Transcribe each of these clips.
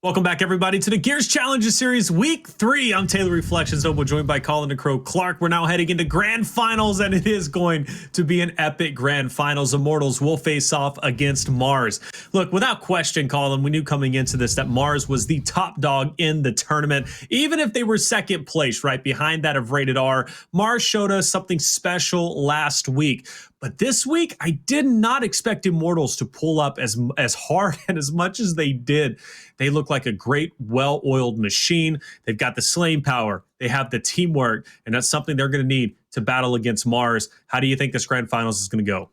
Welcome back, everybody, to the Gears Challenges Series, Week 3. I'm Taylor Reflections, Noble, joined by Colin the Crow Clark. We're now heading into Grand Finals, and it is going to be an epic Grand Finals. Immortals will face off against Marz. Look, without question, Colin, we knew coming into this that Marz was the top dog in the tournament. Even if they were second place, right behind that of Rated R, Marz showed us something special last week. But this week, I did not expect Immortals to pull up as hard and as much as they did. They look like a great, well-oiled machine. They've got the slaying power. They have the teamwork, and that's something they're going to need to battle against Marz. How do you think this Grand Finals is going to go?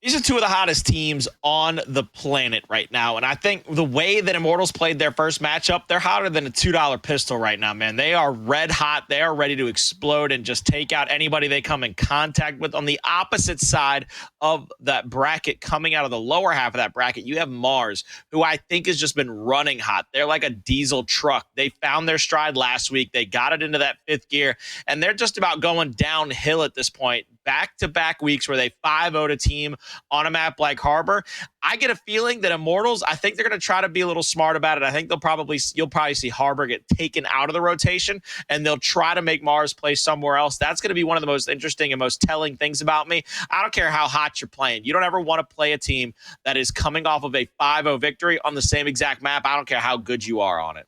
These are two of the hottest teams on the planet right now. And I think the way that Immortals played their first matchup, they're hotter than a $2 pistol right now, man. They are red hot. They are ready to explode and just take out anybody they come in contact with. On the opposite side of that bracket, coming out of the lower half of that bracket, you have Marz, who I think has just been running hot. They're like a diesel truck. They found their stride last week. They got it into that fifth gear, and they're just about going downhill at this point. Back-to-back weeks where they 5-0'd a team on a map like Harbor. I get a feeling that Immortals, I think they're going to try to be a little smart about it. I think you'll probably see Harbor get taken out of the rotation, and they'll try to make Marz play somewhere else. That's going to be one of the most interesting and most telling things about me. I don't care how hot you're playing. You don't ever want to play a team that is coming off of a 5-0 victory on the same exact map. I don't care how good you are on it.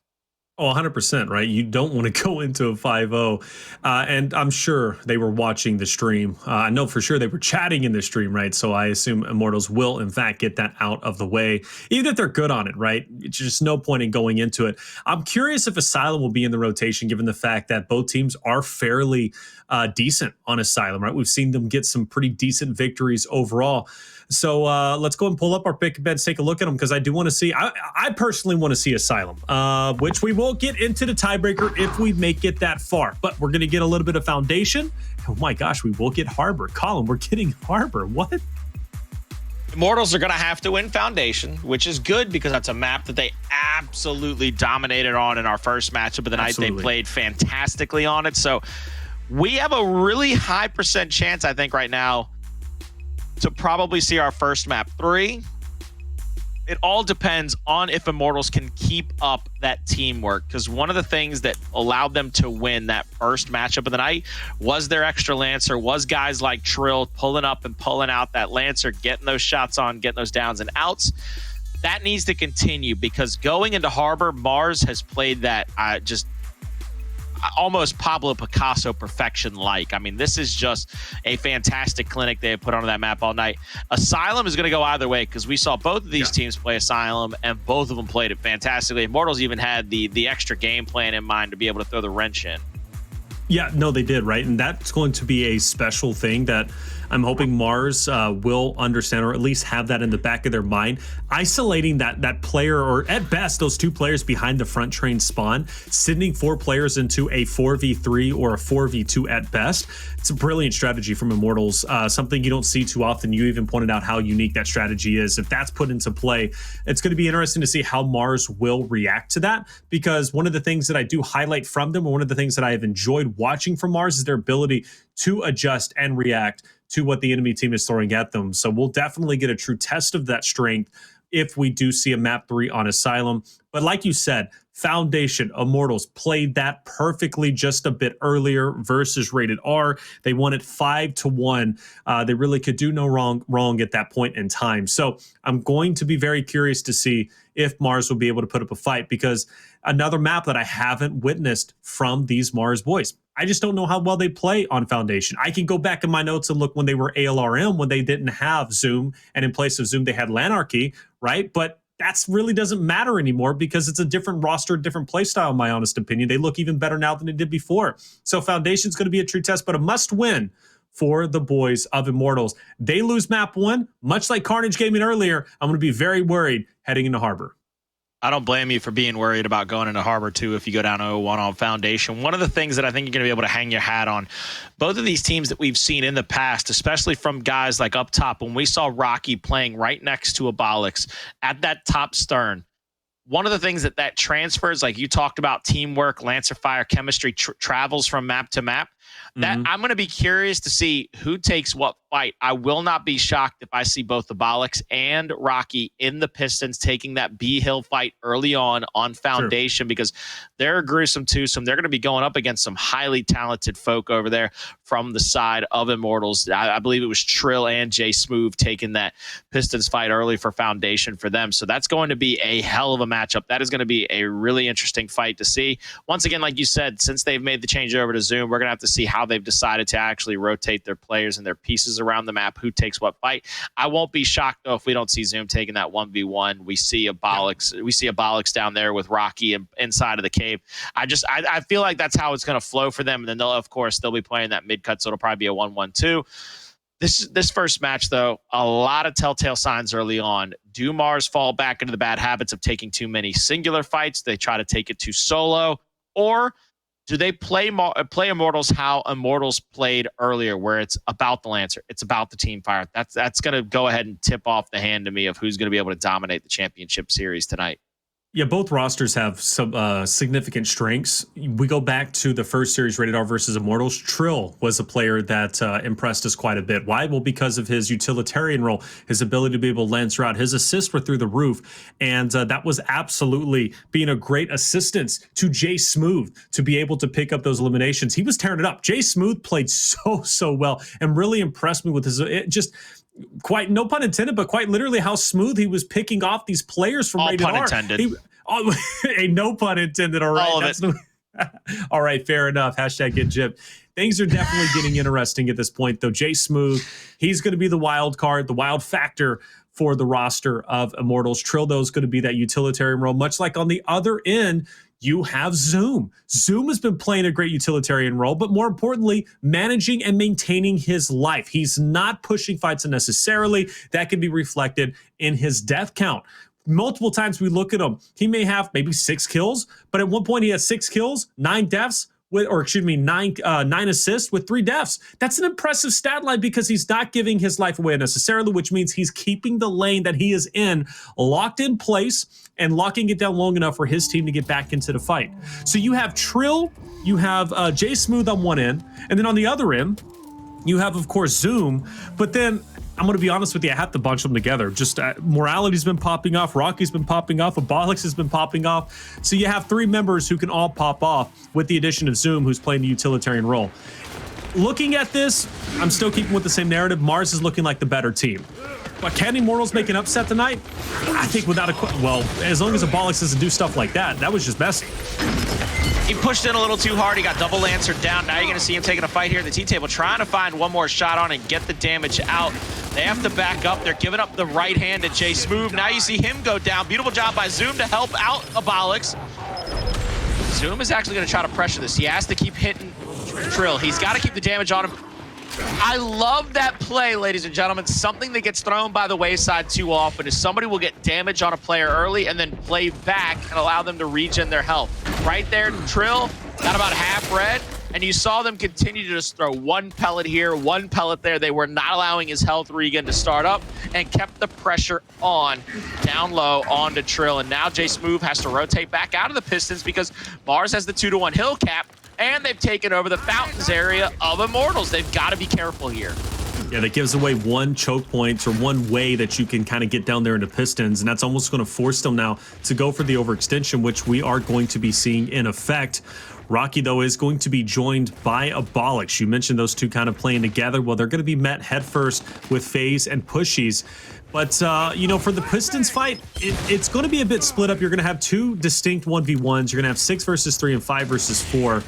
Oh, 100%, right? You don't want to go into a 5-0. And I'm sure they were watching the stream. I know for sure they were chatting in the stream, right? So I assume Immortals will, in fact, get that out of the way, even if they're good on it, right? It's just no point in going into it. I'm curious if Asylum will be in the rotation, given the fact that both teams are fairly decent on Asylum, right? We've seen them get some pretty decent victories overall. So let's go and pull up our pick bets, take a look at them, because I do want to see, I personally want to see Asylum, which we will get into the tiebreaker if we make it that far. But we're going to get a little bit of Foundation. Oh my gosh, we will get Harbor. Colin, we're getting Harbor. What? Immortals are going to have to win Foundation, which is good because that's a map that they absolutely dominated on in our first matchup of the night. They played fantastically on it. So we have a really high % chance, I think, right now, to probably see our first map 3. It all depends on if Immortals can keep up that teamwork, because one of the things that allowed them to win that first matchup of the night was their extra Lancer, was guys like Trill pulling up and pulling out that Lancer, getting those shots on, getting those downs and outs. That needs to continue, because going into Harbor, Marz has played that just almost Pablo Picasso perfection-like. I mean, this is just a fantastic clinic they have put on that map all night. Asylum is going to go either way, because we saw both of these teams play Asylum, and both of them played it fantastically. Immortals even had the extra game plan in mind to be able to throw the wrench in. Yeah, no, they did, right? And that's going to be a special thing that I'm hoping Marz will understand, or at least have that in the back of their mind. Isolating that player, or at best, those 2 players behind the front train spawn, sending 4 players into a 4v3 or a 4v2 at best. It's a brilliant strategy from Immortals, something you don't see too often. You even pointed out how unique that strategy is. If that's put into play, it's going to be interesting to see how Marz will react to that, because one of the things that I do highlight from them, and one of the things that I have enjoyed watching from Marz, is their ability to adjust and react to what the enemy team is throwing at them. So we'll definitely get a true test of that strength if we do see a map 3 on Asylum. But like you said, Foundation, Immortals played that perfectly just a bit earlier versus Rated R. They won it 5-1. They really could do no wrong at that point in time. So I'm going to be very curious to see if Marz will be able to put up a fight, because another map that I haven't witnessed from these Marz boys, I just don't know how well they play on Foundation. I can go back in my notes and look when they were ALRM, when they didn't have Zoom, and in place of Zoom, they had Lanarchy, right? But that really doesn't matter anymore, because it's a different roster, different play style, in my honest opinion. They look even better now than they did before. So Foundation's going to be a true test, but a must-win for the boys of Immortals. They lose map 1, much like Carnage Gaming earlier. I'm going to be very worried heading into Harbor. I don't blame you for being worried about going into Harbor 2 if you go down 0-1 on Foundation. One of the things that I think you're going to be able to hang your hat on, both of these teams that we've seen in the past, especially from guys like up top, when we saw Rocky playing right next to Abolics at that top stern, one of the things that transfers, like you talked about, teamwork, Lancer Fire chemistry, travels from map to map. That I'm going to be curious to see who takes what fight. I will not be shocked if I see both Abolics and Rocky in the Pistons taking that B Hill fight early on Foundation, because they're a gruesome twosome. They're going to be going up against some highly talented folk over there from the side of Immortals. I believe it was Trill and Jaysmoove taking that Pistons fight early for Foundation for them. So that's going to be a hell of a matchup. That is going to be a really interesting fight to see. Once again, like you said, since they've made the change over to Zoom, we're going to have to see how they've decided to actually rotate their players and their pieces around the map, who takes what fight. I won't be shocked though if we don't see Zoom taking that 1v1. We see Abolics down there with Rocky inside of the cave. I feel like that's how it's going to flow for them, and then they'll be playing that mid cut, so it'll probably be a 1-1-2. This first match, though, a lot of telltale signs early on. Do Marz fall back into the bad habits of taking too many singular fights? They try to take it too solo, or do they play Immortals how Immortals played earlier, where it's about the Lancer, it's about the team fire? That's going to go ahead and tip off the hand to me of who's going to be able to dominate the championship series tonight. Yeah, both rosters have some significant strengths. We go back to the first series, Rated R versus Immortals. Trill was a player that impressed us quite a bit. Why? Well, because of his utilitarian role, his ability to be able to lance route. His assists were through the roof, and that was absolutely being a great assistance to Jaysmoove to be able to pick up those eliminations. He was tearing it up. Jaysmoove played so well and really impressed me with his quite, no pun intended, but quite literally how smooth he was picking off these players from Rated R. All pun intended. No pun intended. All right. All of it. All right, fair enough. Hashtag get gypped. Things are definitely getting interesting at this point, though. Jaysmoove, he's going to be the wild card, the wild factor for the roster of Immortals. Trill, though, is going to be that utilitarian role, much like on the other end, you have Zoom. Zoom has been playing a great utilitarian role, but more importantly, managing and maintaining his life. He's not pushing fights unnecessarily. That can be reflected in his death count. Multiple times we look at him, he may have maybe 6 kills, but at one point he has 6 kills, 9 deaths, nine assists with 3 deaths. That's an impressive stat line because he's not giving his life away unnecessarily, which means he's keeping the lane that he is in locked in place and locking it down long enough for his team to get back into the fight. So you have Trill, you have Jaysmoove on one end, and then on the other end, you have, of course, Zoom, but then I'm going to be honest with you, I have to bunch them together. Just Mortality's been popping off, Rocky's been popping off, Abolics has been popping off. So you have 3 members who can all pop off with the addition of Zoom, who's playing the utilitarian role. Looking at this, I'm still keeping with the same narrative. Marz is looking like the better team. But can Immortals make an upset tonight? I think without well, as long as Abolics doesn't do stuff like that, that was just messy. He pushed in a little too hard. He got double lancered down. Now you're going to see him taking a fight here at the T-table, trying to find one more shot on and get the damage out. They have to back up. They're giving up the right hand to Jaysmoove. Now you see him go down. Beautiful job by Zoom to help out Abolics. Zoom is actually going to try to pressure this. He has to keep hitting Trill. He's got to keep the damage on him. I love that play, ladies and gentlemen. Something that gets thrown by the wayside too often is somebody will get damage on a player early and then play back and allow them to regen their health. Right there, Trill got about half red, and you saw them continue to just throw one pellet here, one pellet there. They were not allowing his health regen to start up and kept the pressure on down low onto Trill. And now Jaysmoove has to rotate back out of the Pistons because Marz has the 2-to-1 hill cap, and they've taken over the Fountains area of Immortals. They've got to be careful here. Yeah, that gives away one choke point or one way that you can kind of get down there into Pistons, and that's almost going to force them now to go for the overextension, which we are going to be seeing in effect. Rocky, though, is going to be joined by Abolics. You mentioned those two kind of playing together. Well, they're going to be met headfirst with Phaze and Pushies. But, you know, for the Pistons fight, it's going to be a bit split up. You're going to have 2 distinct 1v1s. You're going to have 6 versus 3 and 5 versus 4.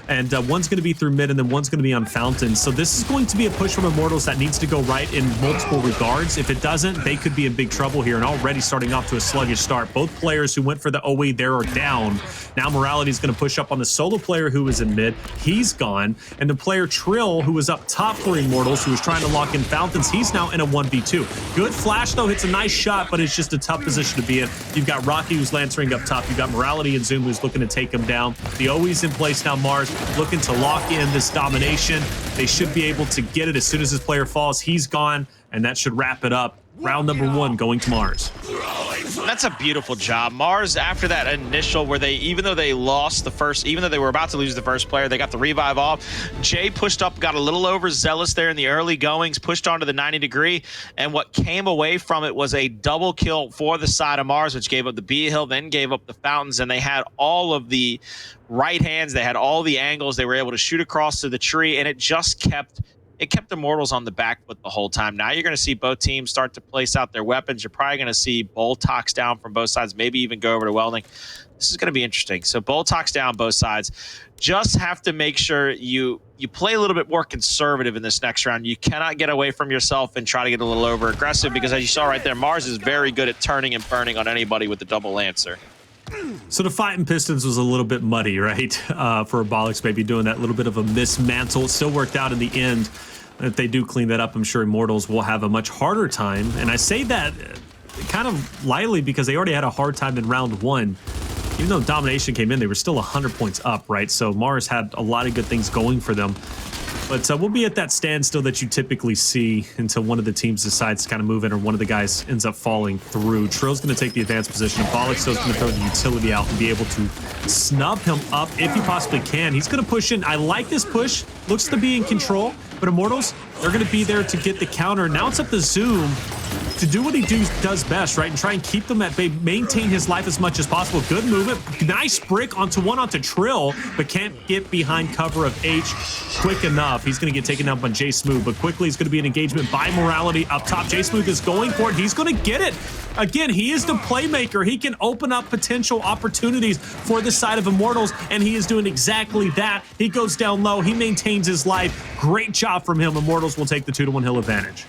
And one's going to be through mid, and then one's going to be on Fountain. So this is going to be a push from Immortals that needs to go right in multiple regards. If it doesn't, they could be in big trouble here, and already starting off to a sluggish start. Both players who went for the OE there are down. Now Mortality is going to push up on the solo player who was in mid. He's gone. And the player Trill, who was up top for Immortals, who was trying to lock in Fountains, he's now in a 1v2. Good flash, though. Hits a nice shot, but it's just a tough position to be in. You've got Rocky, who's lancering up top. You've got Mortality and Zoom, who's looking to take him down. The OE's in place now. Marz looking to lock in this domination. They should be able to get it as soon as this player falls. He's gone, and that should wrap it up round number 1 going to Marz. That's a beautiful job. Marz, after that initial where even though they lost the first, even though they were about to lose the first player, they got the revive off. Jay pushed up, got a little overzealous there in the early goings, pushed onto the 90-degree, and what came away from it was a double kill for the side of Marz, which gave up the B hill, then gave up the fountains, and they had all of the right hands, they had all the angles, they were able to shoot across to the tree, and it just kept Immortals on the back foot the whole time. Now you're going to see both teams start to place out their weapons. You're probably going to see Boltox down from both sides, maybe even go over to Welding. This is going to be interesting. So Boltox down both sides. Just have to make sure you play a little bit more conservative in this next round. You cannot get away from yourself and try to get a little over aggressive, because as you saw right there, Marz is very good at turning and burning on anybody with the double lancer. So the fight in Pistons was a little bit muddy, right? For Abolics, maybe doing that little bit of a mismantle. It still worked out in the end. If they do clean that up, I'm sure Immortals will have a much harder time. And I say that kind of lightly because they already had a hard time in round 1. Even though domination came in, they were still 100 points up, right? So Marz had a lot of good things going for them. But we'll be at that standstill that you typically see until one of the teams decides to kind of move in or one of the guys ends up falling through. Trill's going to take the advanced position. Abolics is going to throw the utility out and be able to snub him up if he possibly can. He's going to push in. I like this push. Looks to be in control. But Immortals, they're going to be there to get the counter. Now it's up to Zoom to do what he does best, right? And try and keep them at bay, maintain his life as much as possible. Good movement. Nice brick onto Trill, but can't get behind cover of H quick enough. He's going to get taken out by Jaysmoove, but quickly it's going to be an engagement by Mortality up top. Jaysmoove is going for it. He's going to get it. Again, he is the playmaker. He can open up potential opportunities for the side of Immortals, and he is doing exactly that. He goes down low. He maintains his life. Great job from him. Immortals will take the 2-1 hill advantage.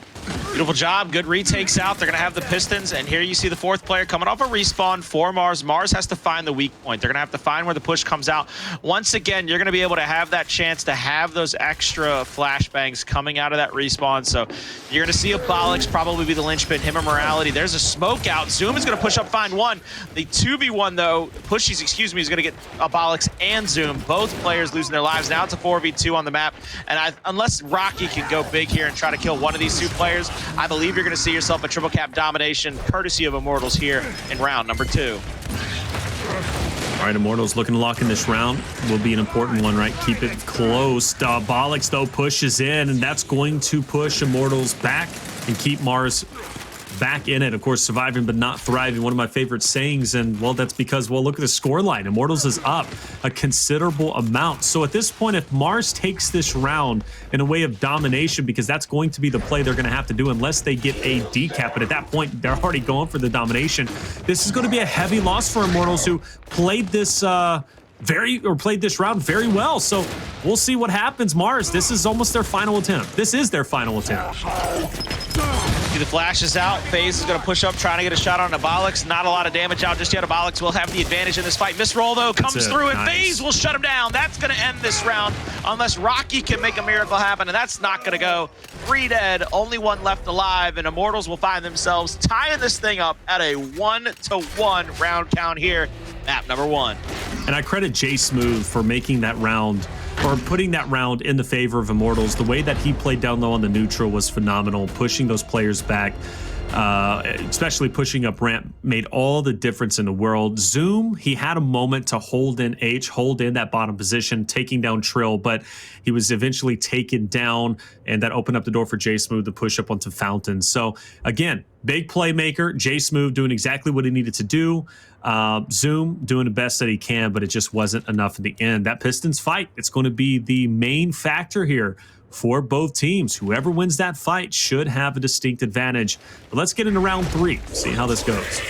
Beautiful job. Good retakes out. They're going to have the Pistons, and here you see the 4th player coming off a respawn for Marz. Marz has to find the weak point. They're going to have to find where the push comes out. Once again, you're going to be able to have that chance to have those extra flashbangs coming out of that respawn. So you're going to see Abolics probably be the linchpin, him or Mortality. There's a smoke out. Zoom is going to push up, find one. The 2v1, though, Pushies, excuse me, is going to get Abolics and Zoom. Both players losing their lives. Now it's a 4v2 on the map. And unless Rocky can go big here and try to kill one of these 2 players, I believe you're going to see yourself a triple cap domination courtesy of Immortals here in round number 2. All right, Immortals looking to lock in this round. Will be an important one, right? Keep it close. Abolics, though, pushes in, and that's going to push Immortals back and keep Marz back in it. Of course, surviving but not thriving, one of my favorite sayings, and well, that's because, well, look at the score line. Immortals is up a considerable amount. So at this point, if Marz takes this round in a way of domination, because that's going to be the play they're going to have to do unless they get a decap, but at that point, they're already going for the domination. This is going to be a heavy loss for Immortals, who played this played this round very well. So we'll see what happens. Marz, this is almost their final attempt. This is their final attempt. See the flashes out. Phaze is going to push up, trying to get a shot on Abolics. Not a lot of damage out just yet. Abolics will have the advantage in this fight. Misroll, though, comes through, and Phaze will shut him down. That's going to end this round unless Rocky can make a miracle happen, and that's not going to go. 3 dead, only 1 left alive, and Immortals will find themselves tying this thing up at a 1-1 round count here. Map number 1. And I credit Jaysmoove for making that round, or putting that round in the favor of Immortals. The way that he played down low on the neutral was phenomenal. Pushing those players back, especially pushing up ramp, made all the difference in the world. Zoom, he had a moment to hold in that bottom position, taking down Trill, but he was eventually taken down, and that opened up the door for Jaysmoove to push up onto Fountain. So again, big playmaker, Jaysmoove doing exactly what he needed to do. Zoom doing the best that he can, but it just wasn't enough in the end. That Pistons fight, it's going to be the main factor here for both teams. Whoever wins that fight should have a distinct advantage. But let's get into round 3, see how this goes.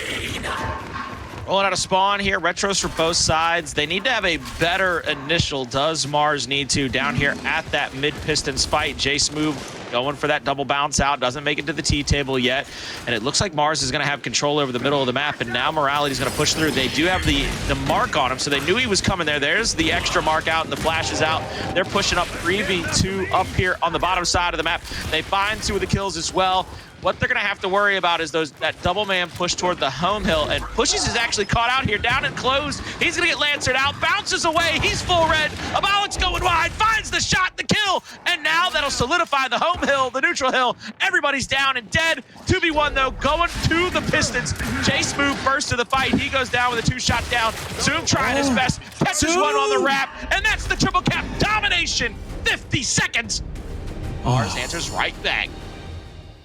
Rolling out a spawn here. Retros for both sides. They need to have a better initial. Does Marz need to down here at that mid-Pistons fight? Jaysmoove going for that double bounce out. Doesn't make it to the T-table yet. And it looks like Marz is going to have control over the middle of the map. And now Mortality is going to push through. They do have the mark on him, so they knew he was coming there. There's the extra mark out and the flash is out. They're pushing up 3v2 up here on the bottom side of the map. They find 2 of the kills as well. What they're going to have to worry about is that double man push toward the home hill, and Pushes is actually caught out here, down and closed. He's going to get Lancered out, bounces away. He's full red. Abolics going wide, finds the shot, the kill, and now that'll solidify the home hill, the neutral hill. Everybody's down and dead. 2v1 though, going to the Pistons. Jaysmoove first to the fight. He goes down with a 2-shot down. Zoom trying his best, catches one on the wrap, and that's the triple cap domination. 50 seconds. Marz answers right back.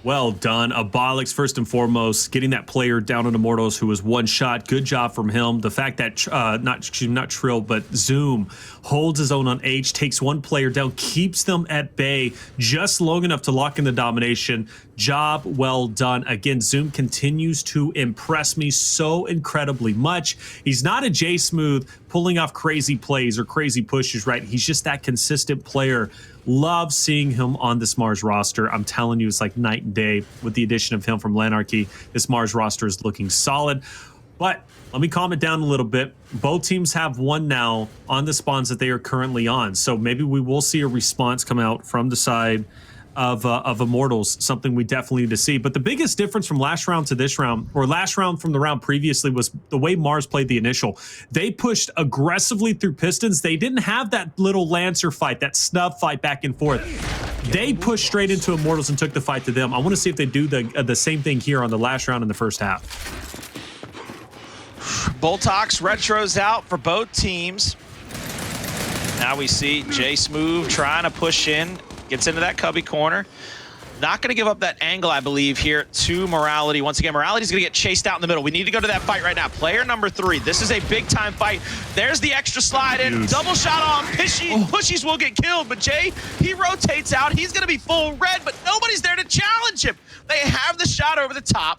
Well done. Abolics, first and foremost, getting that player down on Immortals who was one shot. Good job from him. The fact that, not Trill, but Zoom holds his own on H, takes one player down, keeps them at bay just long enough to lock in the domination. Job well done. Again, Zoom continues to impress me so incredibly much. He's not a Jaysmoove pulling off crazy plays or crazy pushes, right? He's just that consistent player. Love seeing him on this Marz roster. I'm telling you, it's like night and day with the addition of him from Lanarchy. This Marz roster is looking solid. But let me calm it down a little bit. Both teams have one now on the spawns that they are currently on. So maybe we will see a response come out from the side of Immortals, something we definitely need to see. But the biggest difference from last round to this round, or last round from the round previously, was the way Marz played the initial. They pushed aggressively through Pistons. They didn't have that little Lancer fight, that snub fight back and forth. They pushed straight into Immortals and took the fight to them. I want to see if they do the same thing here on the last round in the first half. Boltox retros out for both teams. Now we see Jaysmoove trying to push in. Gets into that cubby corner. Not going to give up that angle, I believe, here to Mortality. Once again, Morality's going to get chased out in the middle. We need to go to that fight right now. Player number 3. This is a big-time fight. There's the extra slide in. Huge. Double shot on Pushies will get killed, but Jay, he rotates out. He's going to be full red, but nobody's there to challenge him. They have the shot over the top.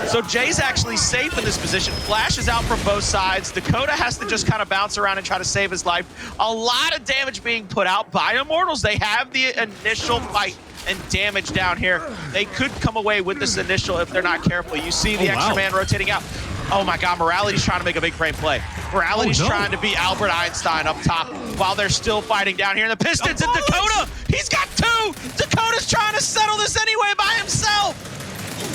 So Jay's actually safe in this position. Flash is out from both sides. Dakota has to just kind of bounce around and try to save his life. A lot of damage being put out by Immortals. They have the initial fight and damage down here. They could come away with this initial if they're not careful. You see the extra man rotating out. Oh my God, Morality's trying to make a big frame play. Morality's trying to be Albert Einstein up top while they're still fighting down here in the Pistons. And Dakota, he's got 2! Dakota's trying to settle this anyway by himself.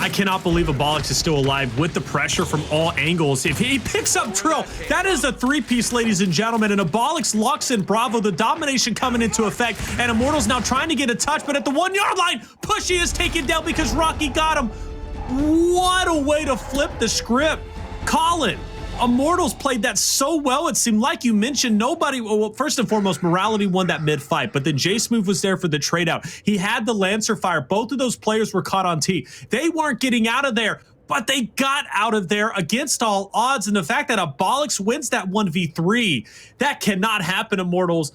I cannot believe Abolics is still alive with the pressure from all angles. If he picks up Trill, that is a 3-piece, ladies and gentlemen. And Abolics locks in Bravo, the domination coming into effect. And Immortals now trying to get a touch, but at the 1-yard line, Pushy is taken down because Rocky got him. What a way to flip the script. Colin, Immortals played that so well. It seemed like you mentioned nobody. Well, first and foremost, Mortality won that mid fight, but then Jaysmoove was there for the trade out. He had the Lancer fire. Both of those players were caught on T. They weren't getting out of there, but they got out of there against all odds. And the fact that Abolics wins that 1v3, that cannot happen, Immortals.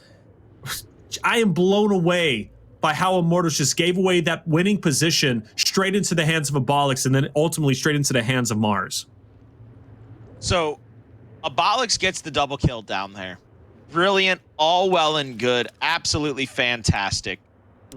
I am blown away by how Immortals just gave away that winning position straight into the hands of Abolics and then ultimately straight into the hands of Marz. So, Abolics gets the double kill down there. Brilliant, all well and good, absolutely fantastic.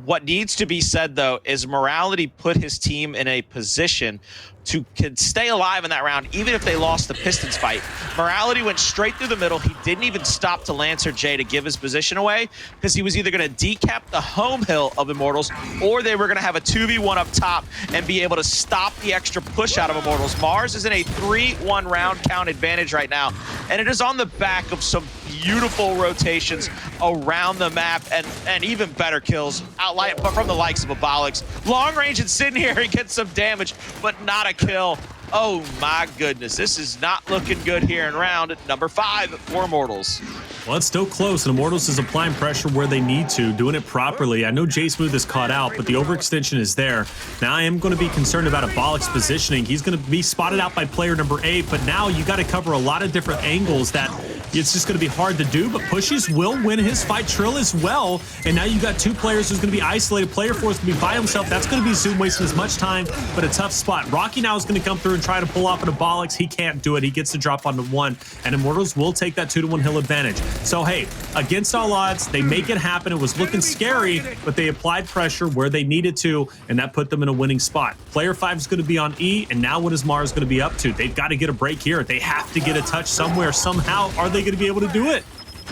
What needs to be said, though, is Mortality put his team in a position to stay alive in that round, even if they lost the Pistons fight. Mortality went straight through the middle. He didn't even stop to Lancer Jay to give his position away because he was either going to decap the home hill of Immortals or they were going to have a 2v1 up top and be able to stop the extra push out of Immortals. Marz is in a 3-1 round count advantage right now, and it is on the back of some beautiful rotations around the map and even better kills from the likes of Abolics. Long range and sitting here, he gets some damage, but not a kill. Oh my goodness, this is not looking good here in round number 5 for Immortals. Well, it's still close, and Immortals is applying pressure where they need to, doing it properly. I know Jaysmoove is caught out, but the overextension is there. Now I am going to be concerned about Abolics' positioning. He's going to be spotted out by player number 8, but now you got to cover a lot of different angles that it's just going to be hard to do, but Pushies will win his fight. Trill as well, and now you got 2 players who's going to be isolated. Player 4 is going to be by himself. That's going to be Zoom wasting as much time, but a tough spot. Rocky now is going to come through and try to pull off an Abolics. He can't do it. He gets to drop onto 1, and Immortals will take that 2-1 hill advantage. So, hey, against all odds, they make it happen. It was looking scary, but they applied pressure where they needed to, and that put them in a winning spot. Player 5 is going to be on E, and now what is Marz going to be up to? They've got to get a break here. They have to get a touch somewhere, somehow. Are they going to be able to do it?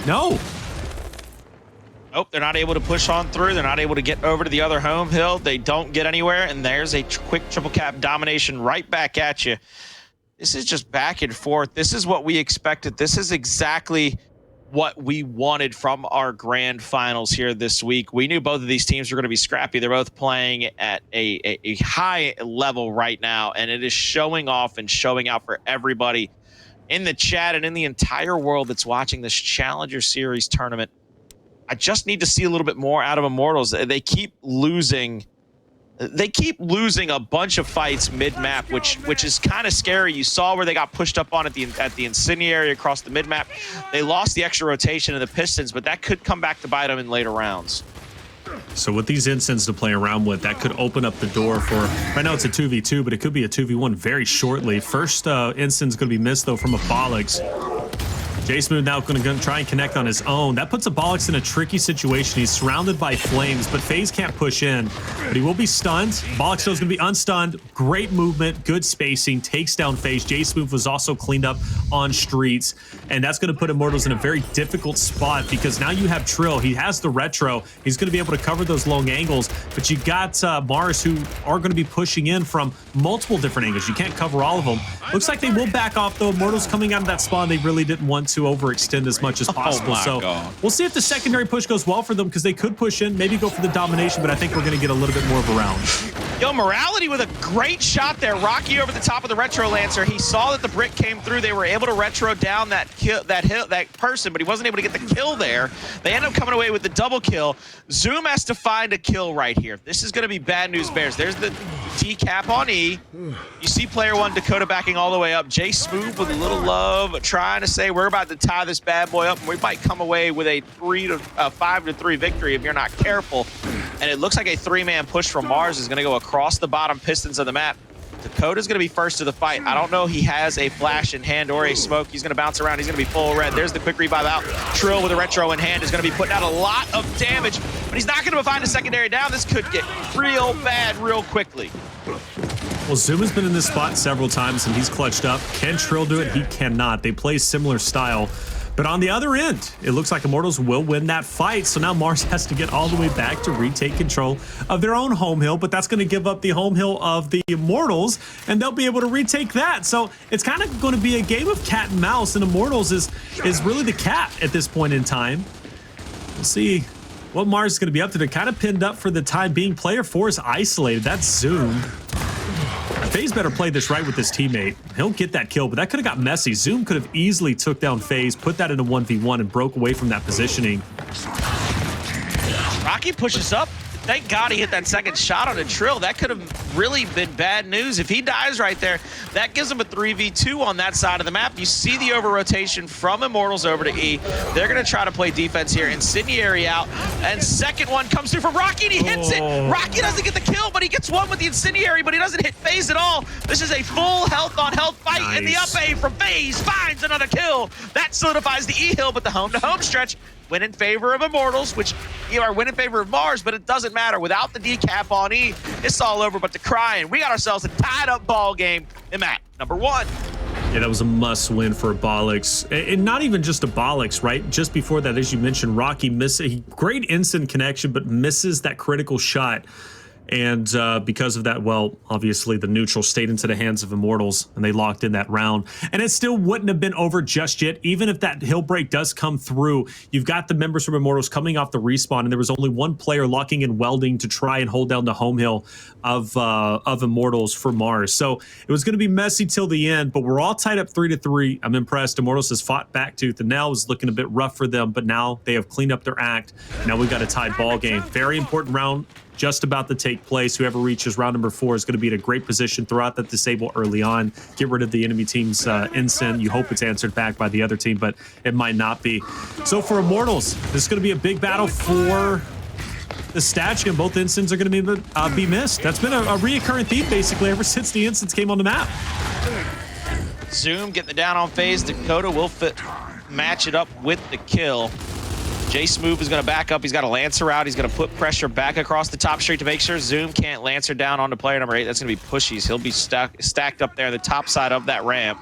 No. Oh, they're not able to push on through. They're not able to get over to the other home hill. They don't get anywhere, and there's a quick triple cap domination right back at you. This is just back and forth. This is what we expected. This is exactly what we wanted from our grand finals here this week. We knew both of these teams were going to be scrappy. They're both playing at a high level right now, and it is showing off and showing out for everybody in the chat and in the entire world that's watching this Challenger Series tournament. I just need to see a little bit more out of Immortals. They keep losing a bunch of fights mid-map, which is kind of scary. You saw where they got pushed up on at the incendiary across the mid-map. They lost the extra rotation of the Pistons, but that could come back to bite them in later rounds. So with these instants to play around with, that could open up the door for, right now it's a 2v2, but it could be a 2v1 very shortly. First instant's going to be missed, though, from Abolics. Jaysmoove now going to try and connect on his own. That puts Abolics in a tricky situation. He's surrounded by flames, but Phaze can't push in. But he will be stunned. Abolics still is going to be unstunned. Great movement, good spacing, takes down Phaze. Jaysmoove was also cleaned up on streets. And that's going to put Immortals in a very difficult spot because now you have Trill. He has the retro. He's going to be able to cover those long angles. But you got Marz, who are going to be pushing in from multiple different angles. You can't cover all of them. Looks like they will back off, though. Immortals coming out of that spawn, they really didn't want to overextend as much as possible. We'll see if the secondary push goes well for them because they could push in, maybe go for the domination, but I think we're going to get a little bit more of a round. Yo, Mortality with a great shot there. Rocky over the top of the retro lancer. He saw that the brick came through. They were able to retro down that person, but he wasn't able to get the kill there. They end up coming away with the double kill. Zoom has to find a kill right here. This is going to be bad news bears. There's the decap on E. You see player one, Dakota, backing all the way up. Jaysmoove with a little love, trying to say we're about to tie this bad boy up, and we might come away with a 5-3 victory if you're not careful. And it looks like a three-man push from Marz is going to go across the bottom pistons of the map. Dakota's going to be first to the fight. I don't know he has a flash in hand or a smoke. He's going to bounce around. He's going to be full red. There's the quick revive out. Trill with a retro in hand is going to be putting out a lot of damage, but he's not going to find a secondary down. This could get real bad real quickly. Well, Zoom has been in this spot several times, and he's clutched up. Can Trill do it? He cannot. They play similar style. But on the other end, it looks like Immortals will win that fight. So now Marz has to get all the way back to retake control of their own home hill, but that's going to give up the home hill of the Immortals, and they'll be able to retake that. So it's kind of going to be a game of cat and mouse, and Immortals is really the cat at this point in time. We'll see what Marz is going to be up to. They're kind of pinned up for the time being. Player 4 is isolated. That's Zoom. Phaze better play this right with his teammate. He'll get that kill, but that could have got messy. Zoom could have easily took down Phaze, put that into 1v1, and broke away from that positioning. Rocky pushes up. Thank God he hit that second shot on a Trill. That could have really been bad news. If he dies right there, that gives him a 3v2 on that side of the map. You see the over-rotation from Immortals over to E. They're going to try to play defense here. Incendiary out, and second one comes through from Rocky, and he hits it. Rocky doesn't get the kill, but he gets one with the Incendiary, but he doesn't hit Phaze at all. This is a full health-on-health fight, and the up A from Phaze finds another kill. That solidifies the E hill, but the home-to-home stretch win in favor of Immortals, which are win in favor of Marz, but it doesn't matter. Without the decap on E, it's all over but to cry, and we got ourselves a tied-up ball game in map number 1. Yeah, that was a must-win for Abolics. And not even just Abolics, right? Just before that, as you mentioned, Rocky misses a great instant connection, but misses that critical shot. And because of that, well, obviously the neutral stayed into the hands of Immortals, and they locked in that round. And it still wouldn't have been over just yet. Even if that hill break does come through, you've got the members from Immortals coming off the respawn, and there was only one player locking in welding to try and hold down the home hill of Immortals for Marz. So it was going to be messy till the end, but we're all tied up 3-3. I'm impressed. Immortals has fought back tooth and nail. It was looking a bit rough for them, but now they have cleaned up their act. Now we've got a tied ball game. Very important round just about to take place. Whoever reaches round number 4 is going to be in a great position throughout that disable early on. Get rid of the enemy team's instant. You hope it's answered back by the other team, but it might not be. So for Immortals, this is going to be a big battle for the statue, and both instants are going to be missed. That's been a reoccurring theme basically ever since the instants came on the map. Zoom getting the down on Phaze. Dakota will match it up with the kill. Jaysmoove is going to back up. He's got a Lancer out. He's going to put pressure back across the top street to make sure Zoom can't Lancer down onto player number 8. That's going to be pushies. He'll be stacked up there on the top side of that ramp.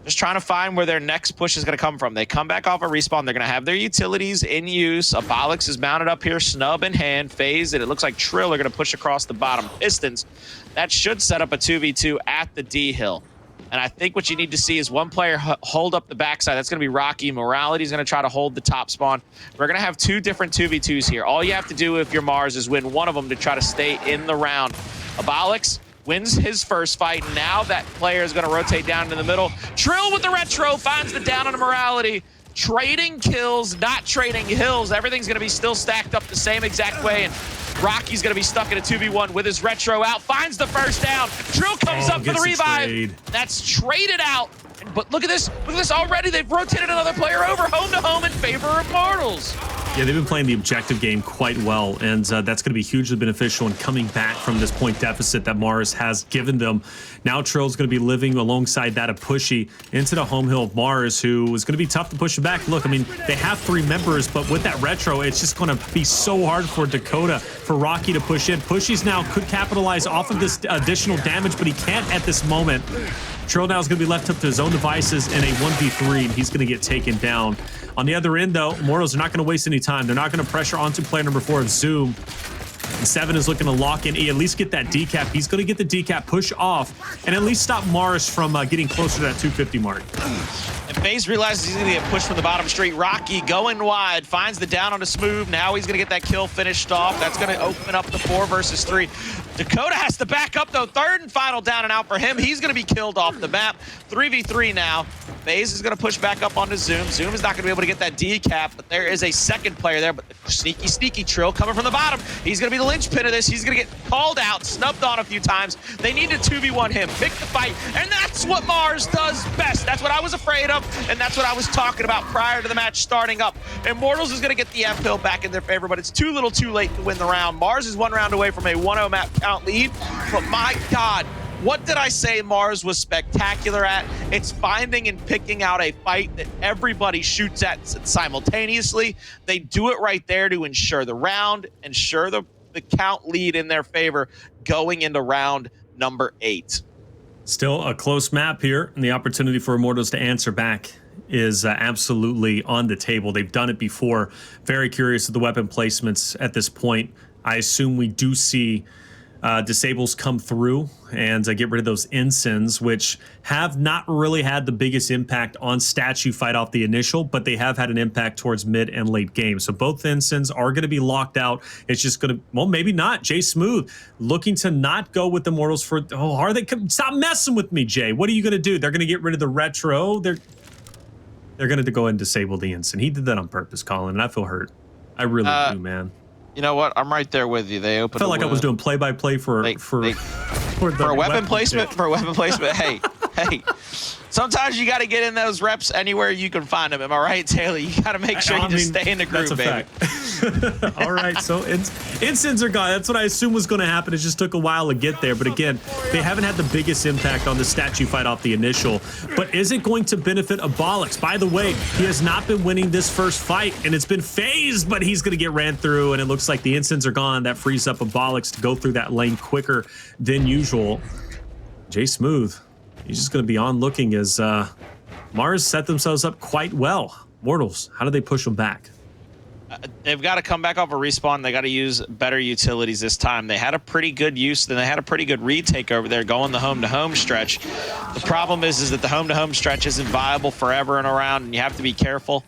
just trying to find where their next push is going to come from. They come back off a respawn. They're going to have their utilities in use. Abolics is mounted up here, snub in hand. Phaze, and it looks like Trill are going to push across the bottom. Pistons, that should set up a 2v2 at the D hill. And I think what you need to see is one player hold up the backside. That's going to be Rocky. Mortality is going to try to hold the top spawn. We're going to have 2 different 2v2s here. All you have to do if you're Marz is win one of them to try to stay in the round. Abolics wins his first fight. Now that player is going to rotate down into the middle. Trill with the retro finds the down on the Mortality. Trading kills, not trading hills. Everything's going to be still stacked up the same exact way. And Rocky's going to be stuck in a 2v1 with his retro out. Finds the first down. Trill comes up for the revive. That's traded out. But look at this. Look at this already. They've rotated another player over home to home in favor of Immortals. Yeah, they've been playing the objective game quite well, and that's going to be hugely beneficial in coming back from this point deficit that Marz has given them. Now Trill's going to be living alongside that of Pushy into the home hill of Marz, who is going to be tough to push it back. Look, I mean, they have 3 members, but with that retro, it's just going to be so hard for Dakota, for Rocky to push in. Pushy's now could capitalize off of this additional damage, but he can't at this moment. Trill now is going to be left up to his own devices in a 1v3, and he's going to get taken down. On the other end, though, Immortals are not going to waste any time. They're not going to pressure onto player number 4 of Zoom. And 7 is looking to lock in E, at least get that decap. He's going to get the decap, push off, and at least stop Marz from getting closer to that 250 mark. And Phaze realizes he's going to get pushed from the bottom straight. Rocky going wide, finds the down on Jaysmoove. Now he's going to get that kill finished off. That's going to open up the 4 versus 3. Dakota has to back up, though. 3rd and final down and out for him. He's going to be killed off the map. 3v3 now. Phaze is going to push back up onto Zoom. Zoom is not going to be able to get that decap, but there is a second player there. But the sneaky Trill coming from the bottom. He's going to be the linchpin of this. He's going to get called out, snubbed on a few times. They need to 2v1 him, pick the fight, and that's what Marz does best. That's what I was afraid of, and that's what I was talking about prior to the match starting up. Immortals is going to get the F hill back in their favor, but it's too little too late to win the round. Marz is 1 round away from a 1-0 map count lead, but my God, what did I say Marz was spectacular at? It's finding and picking out a fight that everybody shoots at simultaneously. They do it right there to ensure the round, ensure the count lead in their favor going into round number 8. Still a close map here, and the opportunity for Immortals to answer back is absolutely on the table. They've done it before. Very curious of the weapon placements at this point. I assume we do see disables come through and get rid of those ensigns, which have not really had the biggest impact on stats you fight off the initial, but they have had an impact towards mid and late game. So both ensigns are going to be locked out. It's just going to, well, maybe not. Jaysmoove looking to not go with the Immortals for, oh, are they? Stop messing with me, Jay. What are you going to do? They're going to get rid of the retro. They're going to go ahead and disable the ensign. He did that on purpose, Colin, and I feel hurt. I really do, man. You know what? I'm right there with you. They opened. I felt like I was doing play-by-play for a weapon placement. For a weapon placement. Hey. Sometimes you got to get in those reps anywhere you can find them. Am I right, Taylor? You got to make sure you just stay in the groove, baby. Fact. All right, so ensigns are gone. That's what I assumed was going to happen. It just took a while to get there. But again, they haven't had the biggest impact on the statue fight off the initial. But is it going to benefit Abolics? By the way, he has not been winning this first fight, and it's been phased, but he's going to get ran through, and it looks like the ensigns are gone. That frees up Abolics to go through that lane quicker than usual. Jaysmoove, he's just going to be on looking as Marz set themselves up quite well. Immortals, how do they push them back? They've got to come back off a respawn. They got to use better utilities this time. They had a pretty good use, then they had a pretty good retake over there going the home-to-home stretch. The problem is that the home-to-home stretch isn't viable forever and around, and you have to be careful.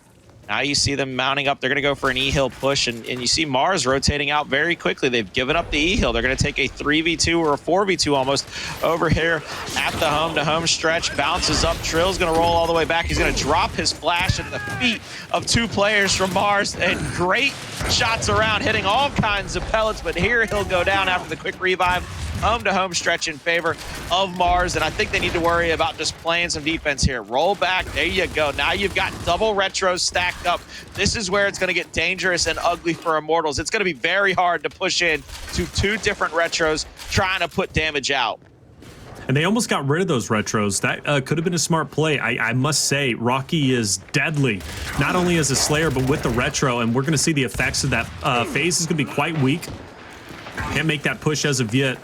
Now you see them mounting up. They're going to go for an E-hill push, and you see Marz rotating out very quickly. They've given up the E-hill. They're going to take a 3v2 or a 4v2 almost over here at the home-to-home stretch. Bounces up. Trill's going to roll all the way back. He's going to drop his flash at the feet of 2 players from Marz, and great shots around, hitting all kinds of pellets, but here he'll go down after the quick revive. Home-to-home stretch in favor of Marz, and I think they need to worry about just playing some defense here. Roll back. There you go. Now you've got double retros stacked up. This is where it's going to get dangerous and ugly for Immortals. It's going to be very hard to push in to 2 different retros trying to put damage out. And they almost got rid of those retros. That could have been a smart play. I must say, Rocky is deadly, not only as a Slayer, but with the retro, and we're going to see the effects of that. Phaze is going to be quite weak. Can't make that push as of yet.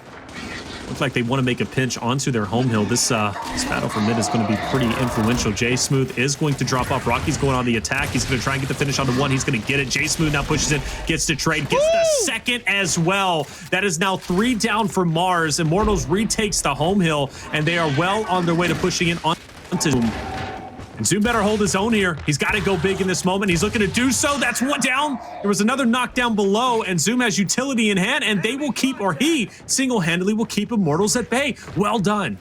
Looks like they want to make a pinch onto their home hill. This battle for mid is going to be pretty influential. Jaysmoove is going to drop off. Rocky's going on the attack. He's going to try and get the finish on the one. He's going to get it. Jaysmoove now pushes in, gets to trade, gets the second as well. That is now 3 down for Marz. Immortals retakes the home hill, and they are well on their way to pushing in onto Zoom. And Zoom better hold his own here. He's got to go big in this moment. He's looking to do so. That's 1 down. There was another knockdown below, and Zoom has utility in hand, and they will keep, or he single-handedly will keep Immortals at bay. Well done.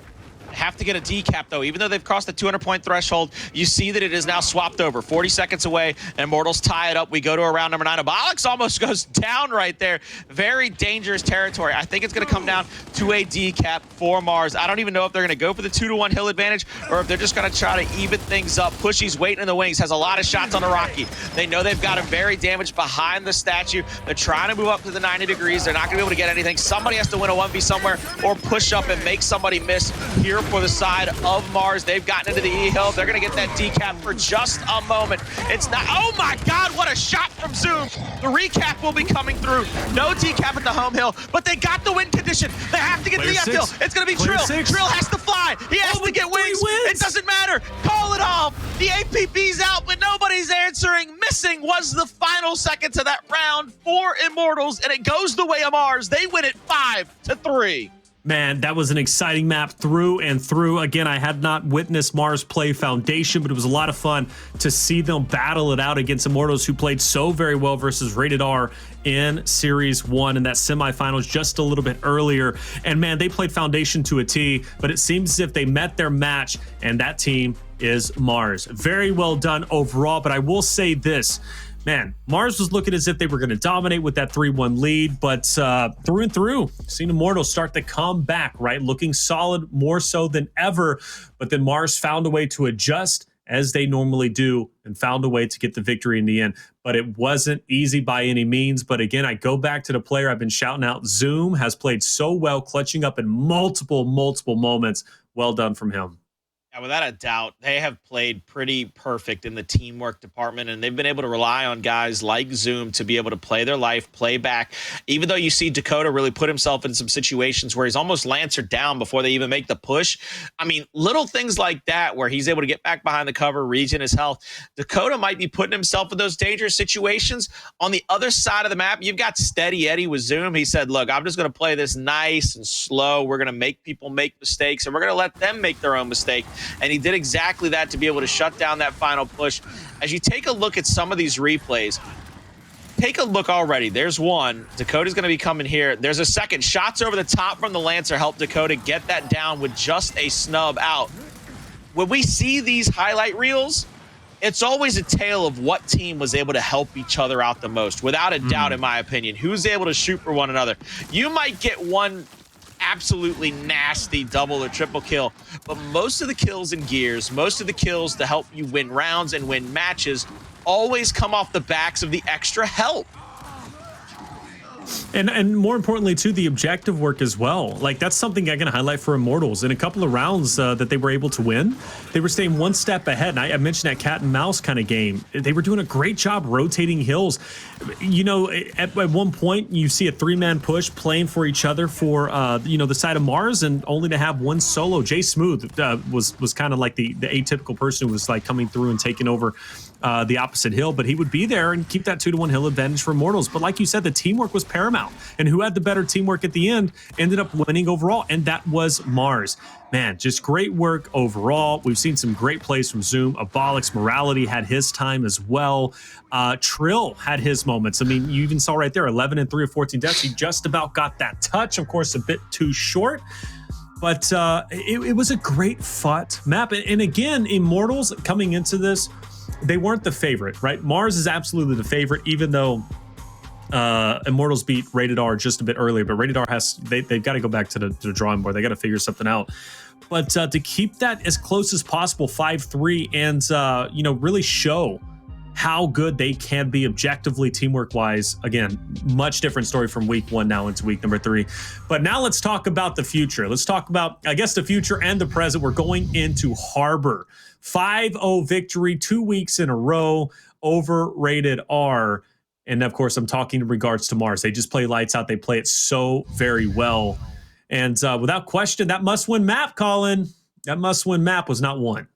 Have to get a decap, though. Even though they've crossed the 200-point threshold, you see that it is now swapped over. 40 seconds away, Immortals tie it up. We go to around number 9. Abolics almost goes down right there. Very dangerous territory. I think it's going to come down to a decap for Marz. I don't even know if they're going to go for the 2-to-1 hill advantage or if they're just going to try to even things up. Pushy's waiting in the wings, has a lot of shots on the Rocky. They know they've got him very damaged behind the statue. They're trying to move up to the 90 degrees. They're not going to be able to get anything. Somebody has to win a 1v somewhere or push up and make somebody miss here for the side of Marz. They've gotten into the E-hill. They're going to get that decap for just a moment. It's not, oh my God, what a shot from Zoom. The recap will be coming through. No decap at the home hill, but they got the win condition. They have to get to the F-hill. It's going to be Trill. Trill has to fly. He has to get wings. It doesn't matter. Call it off. The APB's out, but nobody's answering. Missing was the final seconds of that round for Immortals, and it goes the way of Marz. They win it 5-3. Man, that was an exciting map through and through. Again, I had not witnessed Marz play Foundation, but it was a lot of fun to see them battle it out against Immortals, who played so very well versus Rated R in Series 1 in that semifinals just a little bit earlier. And man, they played Foundation to a T, but it seems as if they met their match, and that team is Marz. Very well done overall, but I will say this. Man, Marz was looking as if they were going to dominate with that 3-1 lead, but through and through, seen Immortals start to come back, right? Looking solid more so than ever, but then Marz found a way to adjust as they normally do and found a way to get the victory in the end. But it wasn't easy by any means. But again, I go back to the player I've been shouting out. Zoom has played so well, clutching up in multiple moments. Well done from him. Yeah, without a doubt, they have played pretty perfect in the teamwork department, and they've been able to rely on guys like Zoom to be able to play their life, play back. Even though you see Dakota really put himself in some situations where he's almost Lancered down before they even make the push. I mean, little things like that where he's able to get back behind the cover, regen his health. Dakota might be putting himself in those dangerous situations. On the other side of the map, you've got Steady Eddie with Zoom. He said, look, I'm just going to play this nice and slow. We're going to make people make mistakes, and we're going to let them make their own mistake. And he did exactly that to be able to shut down that final push. As you take a look at some of these replays, take a look already. There's one. Dakota's going to be coming here. There's a second. Shots over the top from the Lancer help Dakota get that down with just a snub out. When we see these highlight reels, it's always a tale of what team was able to help each other out the most. Without a doubt, in my opinion, who's able to shoot for one another. You might get one absolutely nasty double or triple kill, but most of the kills in Gears, most of the kills to help you win rounds and win matches always come off the backs of the extra help. And more importantly, too, the objective work as well. Like, that's something I can highlight for Immortals. In a couple of rounds that they were able to win, they were staying one step ahead. And I mentioned that cat and mouse kind of game. They were doing a great job rotating hills. You know, at one point, you see a 3-man push playing for each other for, you know, the side of Marz, and only to have one solo. Jaysmoove was kind of like the atypical person who was like coming through and taking over the opposite hill, but he would be there and keep that 2-to-1 hill advantage for Immortals. But like you said, the teamwork was paramount, and who had the better teamwork at the end ended up winning overall, and that was Marz. Man, just great work overall. We've seen some great plays from Zoom. Abolics, Mortality had his time as well. Trill had his moments. I mean, you even saw right there, 11 and 3 of 14 deaths. He just about got that touch. Of course, a bit too short. But it was a great fought map. And again, Immortals coming into this, they weren't the favorite, right? Marz is absolutely the favorite, even though Immortals beat Rated R just a bit earlier. But Rated R they've got to go back to the drawing board. They got to figure something out. But to keep that as close as possible, 5-3, and you know, really show how good they can be objectively, teamwork-wise. Again, much different story from week 1 now into week number 3. But now let's talk about the future. Let's talk about, I guess, the future and the present. We're going into Harbor. 5-0 victory, 2 weeks in a row over Rated R. And of course, I'm talking in regards to Marz. They just play lights out. They play it so very well. And without question, that must-win map, Colin, that must-win map was not won.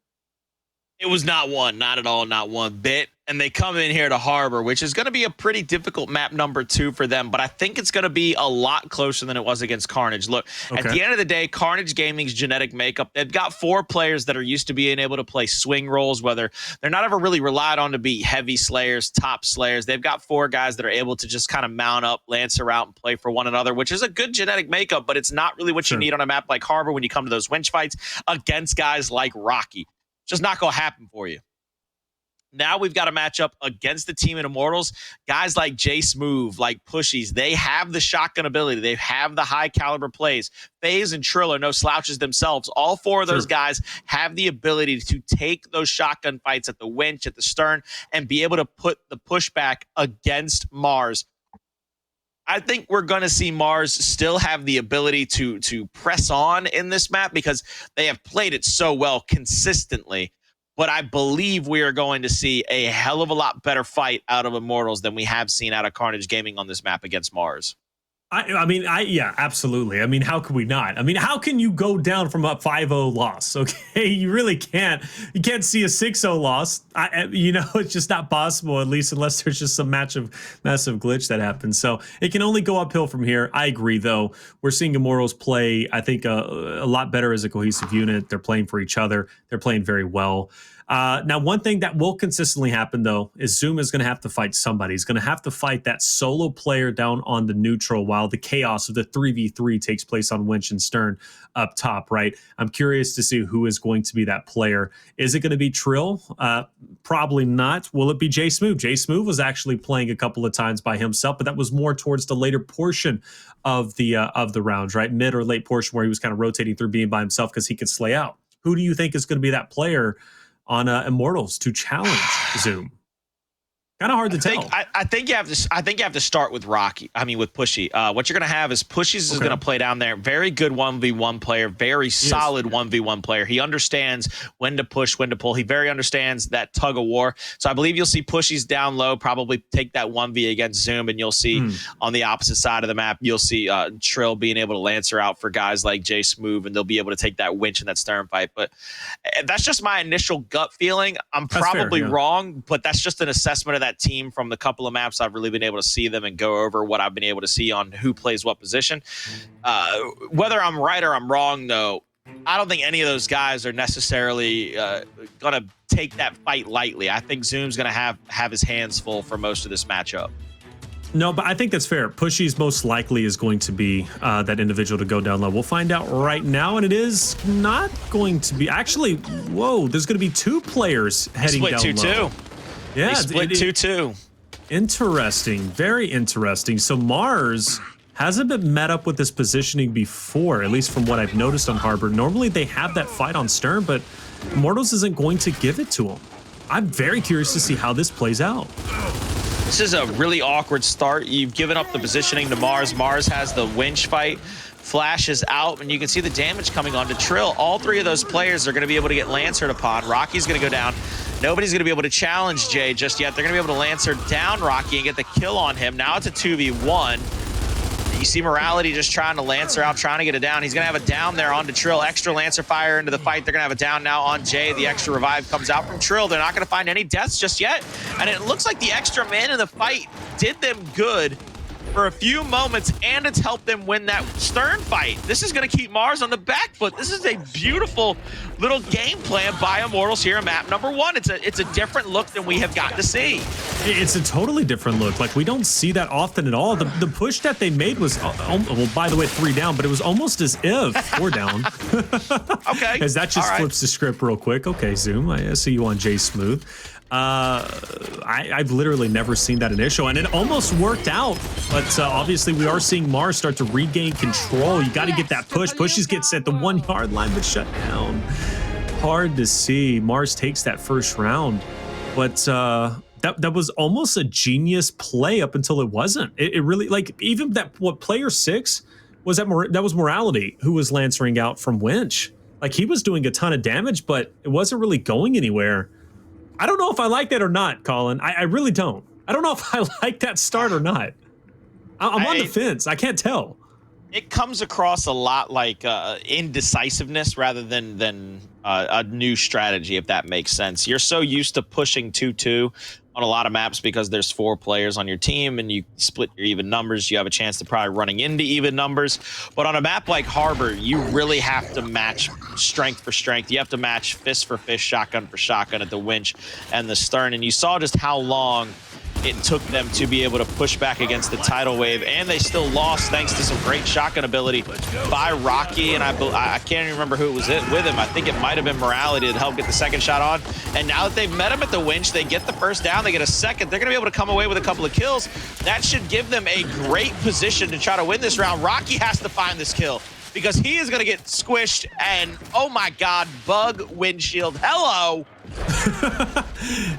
It was not one, not at all, not one bit. And they come in here to Harbor, which is going to be a pretty difficult map number 2 for them. But I think it's going to be a lot closer than it was against Carnage. Look, at the end of the day, Carnage Gaming's genetic makeup, they've got 4 players that are used to being able to play swing roles, whether they're not ever really relied on to be heavy slayers, top slayers. They've got 4 guys that are able to just kind of mount up, Lancer out, and play for one another, which is a good genetic makeup, but it's not really what you need on a map like Harbor when you come to those winch fights against guys like Rocky. Just not going to happen for you. Now we've got a matchup against the team in Immortals. Guys like Jaysmoove, like Pushies, they have the shotgun ability. They have the high caliber plays. Phaze and Trill are no slouches themselves. All 4 of those guys have the ability to take those shotgun fights at the winch, at the stern, and be able to put the pushback against Marz. I think we're going to see Marz still have the ability to press on in this map because they have played it so well consistently. But I believe we are going to see a hell of a lot better fight out of Immortals than we have seen out of Carnage Gaming on this map against Marz. Yeah, absolutely. I mean, how could we not? I mean, how can you go down from a 5-0 loss? Okay, you really can't. You can't see a 6-0 loss. It's just not possible, at least unless there's just some massive glitch that happens. So it can only go uphill from here. I agree, though. We're seeing Immortals play, I think, a lot better as a cohesive unit. They're playing for each other. They're playing very well. Now, one thing that will consistently happen, though, is Zoom is going to have to fight somebody. He's going to have to fight that solo player down on the neutral while the chaos of the 3v3 takes place on winch and stern up top, right? I'm curious to see who is going to be that player. Is it going to be Trill? Probably not. Will it be Jaysmoove? Jaysmoove was actually playing a couple of times by himself, but that was more towards the later portion of the rounds, right? Mid or late portion where he was kind of rotating through being by himself because he could slay out. Who do you think is going to be that player on Immortals to challenge Zoom? Kind of hard to tell. I think you have to start with Rocky. I mean, with Pushy. What you're going to have is Pushies is going to play down there. Very good 1v1 player. Very solid 1v1 player. He understands when to push, when to pull. He very understands that tug of war. So I believe you'll see Pushies down low, probably take that 1v against Zoom, and you'll see on the opposite side of the map, you'll see Trill being able to Lancer out for guys like Jaysmoove, and they'll be able to take that winch in that stern fight. But that's just my initial gut feeling. I'm probably wrong, but that's just an assessment of that team from the couple of maps I've really been able to see them and go over what I've been able to see on who plays what position. Whether I'm right or I'm wrong, though, I don't think any of those guys are necessarily going to take that fight lightly. I think Zoom's going to have his hands full for most of this matchup. No, but I think that's fair. Pushy's most likely is going to be that individual to go down low. We'll find out right now, and it is not going to be. Actually, whoa, there's going to be 2 players heading down low. Split 2-2. Yeah, split 2-2. Interesting, very interesting. So Marz hasn't been met up with this positioning before, at least from what I've noticed on Harbor. Normally they have that fight on stern, but Immortals isn't going to give it to him. I'm very curious to see how this plays out. This is a really awkward start. You've given up the positioning to Marz. Marz has the winch fight. Flashes out, and you can see the damage coming onto Trill. All 3 of those players are going to be able to get Lancered upon. Rocky's going to go down. Nobody's going to be able to challenge Jay just yet. They're going to be able to Lancer down Rocky and get the kill on him. Now it's a 2v1. You see Mortality just trying to Lancer out, trying to get it down. He's going to have a down there onto Trill. Extra Lancer fire into the fight. They're going to have a down now on Jay. The extra revive comes out from Trill. They're not going to find any deaths just yet. And it looks like the extra man in the fight did them good for a few moments, and it's helped them win that stern fight. This is going to keep Marz on the back foot. This is a beautiful little game plan by Immortals here in map number 1. It's a different look than we have got to see. It's a totally different look. Like, we don't see that often at all. The push that they made was, well, by the way, 3 down, but it was almost as if 4 down. Okay. As that just flips the script real quick. Okay, Zoom, I see you on Jaysmoove. I've literally never seen that initial, and it almost worked out, but obviously we are seeing Marz start to regain control. You got to get that push. Pushes gets at the 1-yard line, but shut down. Hard to see. Marz takes that first round, but that was almost a genius play up until it wasn't. It really, like, even that, what, player 6 was that was Mortality, who was lancering out from winch. Like, he was doing a ton of damage, but it wasn't really going anywhere. I don't know if I like that or not, Colin. I really don't. I don't know if I like that start or not. I'm on the fence. I can't tell. It comes across a lot like indecisiveness rather than a new strategy, if that makes sense. You're so used to pushing 2-2 on a lot of maps because there's 4 players on your team and you split your even numbers. You have a chance to probably running into even numbers. But on a map like Harbor, you really have to match strength for strength. You have to match fist for fist, shotgun for shotgun at the winch and the stern. And you saw just how long it took them to be able to push back against the tidal wave, and they still lost thanks to some great shotgun ability by Rocky, and I can't even remember who it was with him. I think it might have been Mortality to help get the second shot on. And now that they've met him at the winch, they get the first down, they get a second. They're going to be able to come away with a couple of kills. That should give them a great position to try to win this round. Rocky has to find this kill because he is going to get squished, and oh my God, bug windshield. Hello.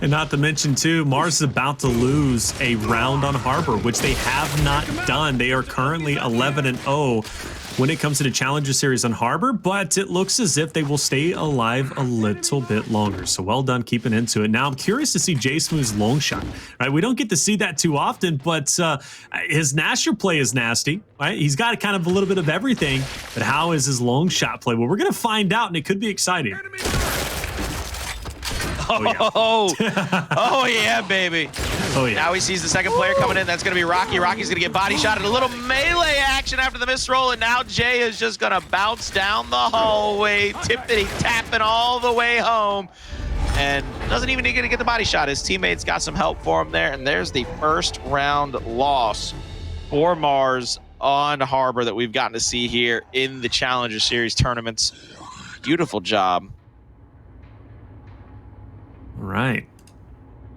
And not to mention, too, Marz is about to lose a round on Harbor, which they have not done. They are currently 11-0 when it comes to the Challenger Series on Harbor, but it looks as if they will stay alive a little bit longer. So well done keeping into it. Now, I'm curious to see Jaysmoove's long shot. Right? We don't get to see that too often, but his Nasher play is nasty. Right? He's got kind of a little bit of everything, but how is his long shot play? Well, we're going to find out, and it could be exciting. Oh, oh yeah, baby. Oh, yeah. Now he sees the second player coming in. That's going to be Rocky. Rocky's going to get body shot at a little melee action after the misroll, and now Jay is just going to bounce down the hallway, tippity-tapping all the way home, and doesn't even need to get the body shot. His teammates got some help for him there, and there's the first round loss for Marz on Harbor that we've gotten to see here in the Challenger Series tournaments. Beautiful job. All right.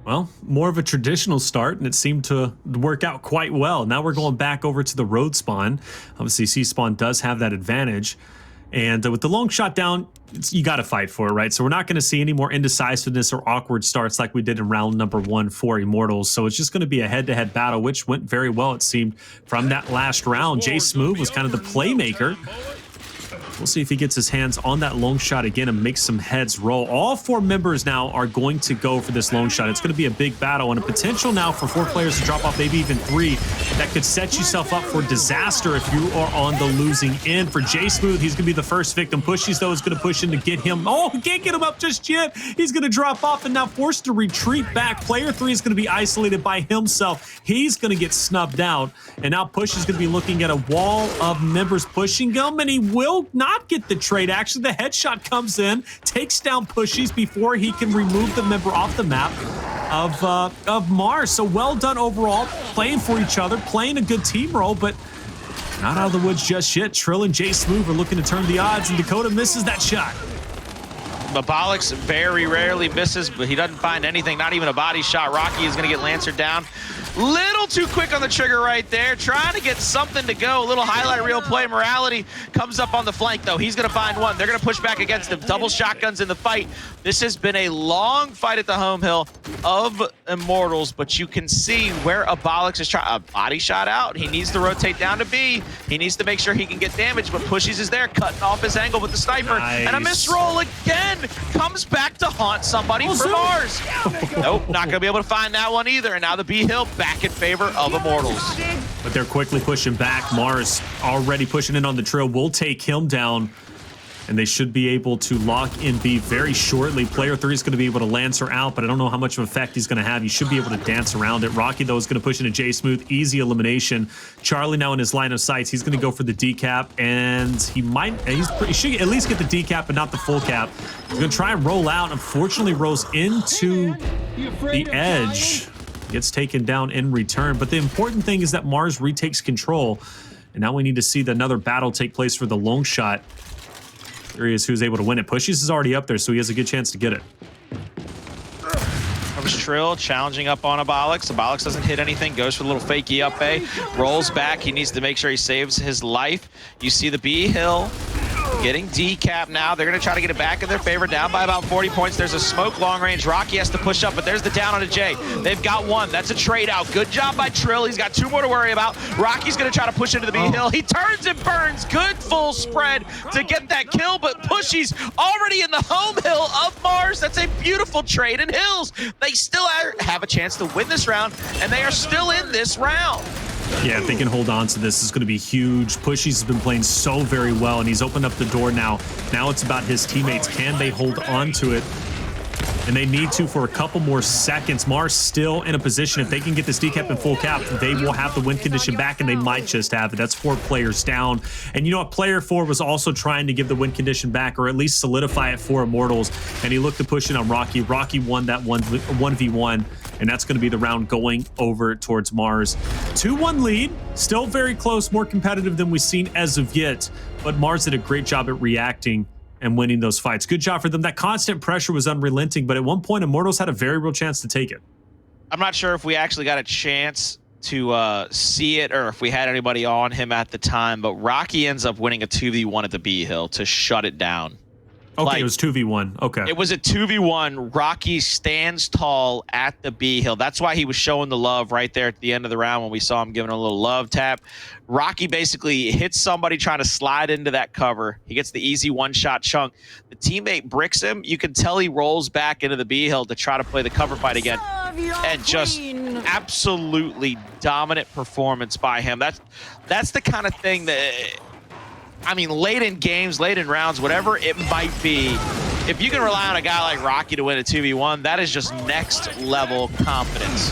Well, more of a traditional start, and it seemed to work out quite well. Now we're going back over to the road spawn. Obviously, C-Spawn does have that advantage. And with the long shot down, you got to fight for it, right? So we're not going to see any more indecisiveness or awkward starts like we did in round number 1 for Immortals. So it's just going to be a head-to-head battle, which went very well, it seemed, from that last round. Jaysmoove was kind of the playmaker. We'll see if he gets his hands on that long shot again and makes some heads roll. All 4 members now are going to go for this long shot. It's going to be a big battle and a potential now for 4 players to drop off, maybe even 3. That could set yourself up for disaster if you are on the losing end. For Jaysmoove, he's going to be the first victim. Pushies, though, is going to push in to get him. Oh, he can't get him up just yet. He's going to drop off and now forced to retreat back. Player 3 is going to be isolated by himself. He's going to get snubbed out. And now Push is going to be looking at a wall of members pushing him, and he will not get the trade. Actually, the headshot comes in, takes down Pushies before he can remove the member off the map of Marz. So well done overall, playing for each other, playing a good team role, but not out of the woods just yet. Trill and Jaysmoove are looking to turn the odds, and Dakota misses that shot. Abolics very rarely misses, but he doesn't find anything, not even a body shot. Rocky is going to get Lancer down. Little too quick on the trigger right there, trying to get something to go. A little highlight reel play. Mortality comes up on the flank, though. He's going to find one. They're going to push back against him. Double shotguns in the fight. This has been a long fight at the home hill of Immortals, but you can see where Abolics is trying. A body shot out. He needs to rotate down to B. He needs to make sure he can get damage, but Pushies is there, cutting off his angle with the sniper. Nice. And a misroll again comes back to haunt somebody for Marz. Nope, not going to be able to find that one either. And now the B hill back in favor of Immortals. But they're quickly pushing back. Marz already pushing in on the Trill. Will take him down, and they should be able to lock in B very shortly. Player 3 is going to be able to Lancer out, but I don't know how much of an effect he's going to have. He should be able to dance around it. Rocky, though, is going to push into Jaysmoove. Easy elimination. Charlie now in his line of sights. He's going to go for the decap, and he should at least get the decap, but not the full cap. He's going to try and roll out. Unfortunately, rolls into the edge. Gets taken down in return. But the important thing is that Marz retakes control, and now we need to see another battle take place for the long shot. There he is, who's able to win it. Pushies is already up there, so he has a good chance to get it. Comes Trill challenging up on Abolics. Abolics doesn't hit anything, goes for the little fakey up A, rolls back. He needs to make sure he saves his life. You see the B hill getting decapped now. They're going to try to get it back in their favor, down by about 40 points. There's a smoke long range. Rocky has to push up, but there's the down on a J. They've got one. That's a trade out. Good job by Trill. He's got 2 more to worry about. Rocky's going to try to push into the B hill. He turns and burns. Good full spread to get that kill, but Pushy's already in the home hill of Marz. That's a beautiful trade in hills. They still have a chance to win this round, and they are still in this round. Yeah, if they can hold on to this, it's going to be huge. Pushy's has been playing so very well, and he's opened up the door now. Now it's about his teammates. Can they hold on to it? And they need to for a couple more seconds. Marz still in a position. If they can get this decap in full cap, they will have the win condition back, and they might just have it. That's 4 players down. And you know what? Player 4 was also trying to give the win condition back, or at least solidify it for Immortals. And he looked to push it on Rocky. Rocky won that 1v1, and that's going to be the round going over towards Marz. 2-1 lead. Still very close, more competitive than we've seen as of yet. But Marz did a great job at reacting and winning those fights. Good job for them. That constant pressure was unrelenting, but at one point, Immortals had a very real chance to take it. I'm not sure if we actually got a chance to see it or if we had anybody on him at the time, but Rocky ends up winning a 2v1 at the B Hill to shut it down. Okay, Like, it was 2v1. Okay. It was a 2v1. Rocky stands tall at the B Hill. That's why he was showing the love right there at the end of the round when we saw him giving a little love tap. Rocky basically hits somebody trying to slide into that cover. He gets the easy one-shot chunk. The teammate bricks him. You can tell he rolls back into the B Hill to try to play the cover fight again. And just absolutely dominant performance by him. That's the kind of thing that... I mean, late in games, late in rounds, whatever it might be, if you can rely on a guy like Rocky to win a 2v1, that is just next level confidence.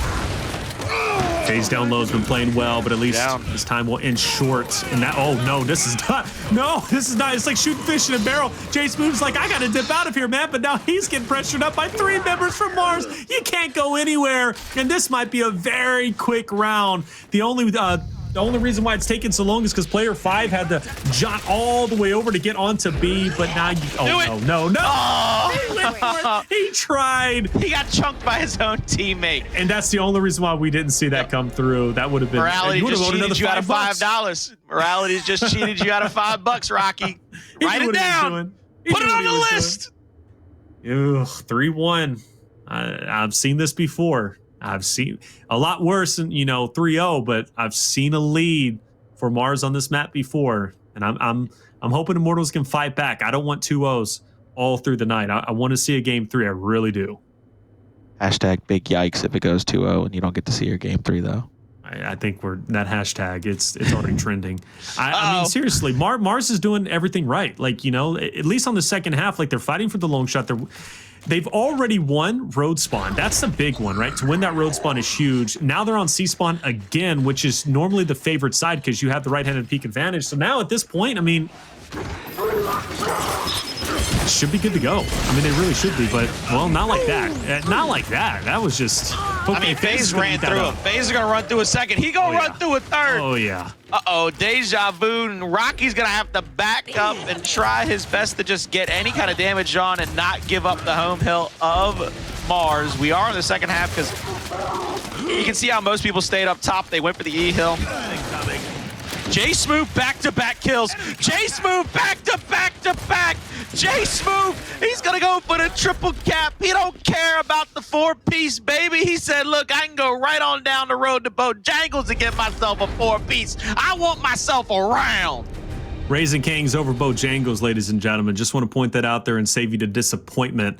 Phaze down low has been playing well, but at least this time will end short. And that, oh no, this is not, no, this is not, it's like shooting fish in a barrel. Jaysmoove's like, I gotta dip out of here, man, but now he's getting pressured up by 3 members from Marz. You can't go anywhere, and this might be a very quick round. The only reason why it's taken so long is because player 5 had to jaunt all the way over to get onto B, but now you... Oh, no. Oh. He tried. He got chunked by his own teammate. And that's the only reason why we didn't see that come through. That would have been... Mortality just cheated you out of $5. Morality's just cheated you out of $5, Rocky. Write it down. Put it on the list. 3-1. I've seen this before. I've seen a lot worse than, 3-0, but I've seen a lead for Marz on this map before, and I'm hoping Immortals can fight back. I don't want 2-0s all through the night. I want to see a game 3. I really do. Hashtag big yikes if it goes 2-0 and you don't get to see your game 3 though. I think we're that hashtag. It's already trending. I mean, seriously, Marz is doing everything right. Like, at least on the second half, like they're fighting for the long shot. They've already won road spawn. That's the big one, right? To win that road spawn is huge. Now they're on C spawn again, which is normally the favored side because you have the right-handed peak advantage. So now at this point, I mean, should be good to go. I mean, they really should be, but, well, not like that. Not like that. That was just... Okay, I mean, Phaze ran through him. Phaze is going to run through a second. He going to run through a third. Oh, yeah. Uh-oh, deja vu. And Rocky's going to have to back up and try his best to just get any kind of damage on and not give up the home hill of Marz. We are in the second half because you can see how most people stayed up top. They went for the E hill. Jaysmoove back-to-back kills. Jaysmoove back-to-back-to-back. Jaysmoove, he's going to go for the triple cap. He don't care about the 4-piece, baby. He said, look, I can go right on down the road to Bojangles and get myself a 4-piece. I want myself a round. Raising Kings over Bojangles, ladies and gentlemen. Just want to point that out there and save you the disappointment.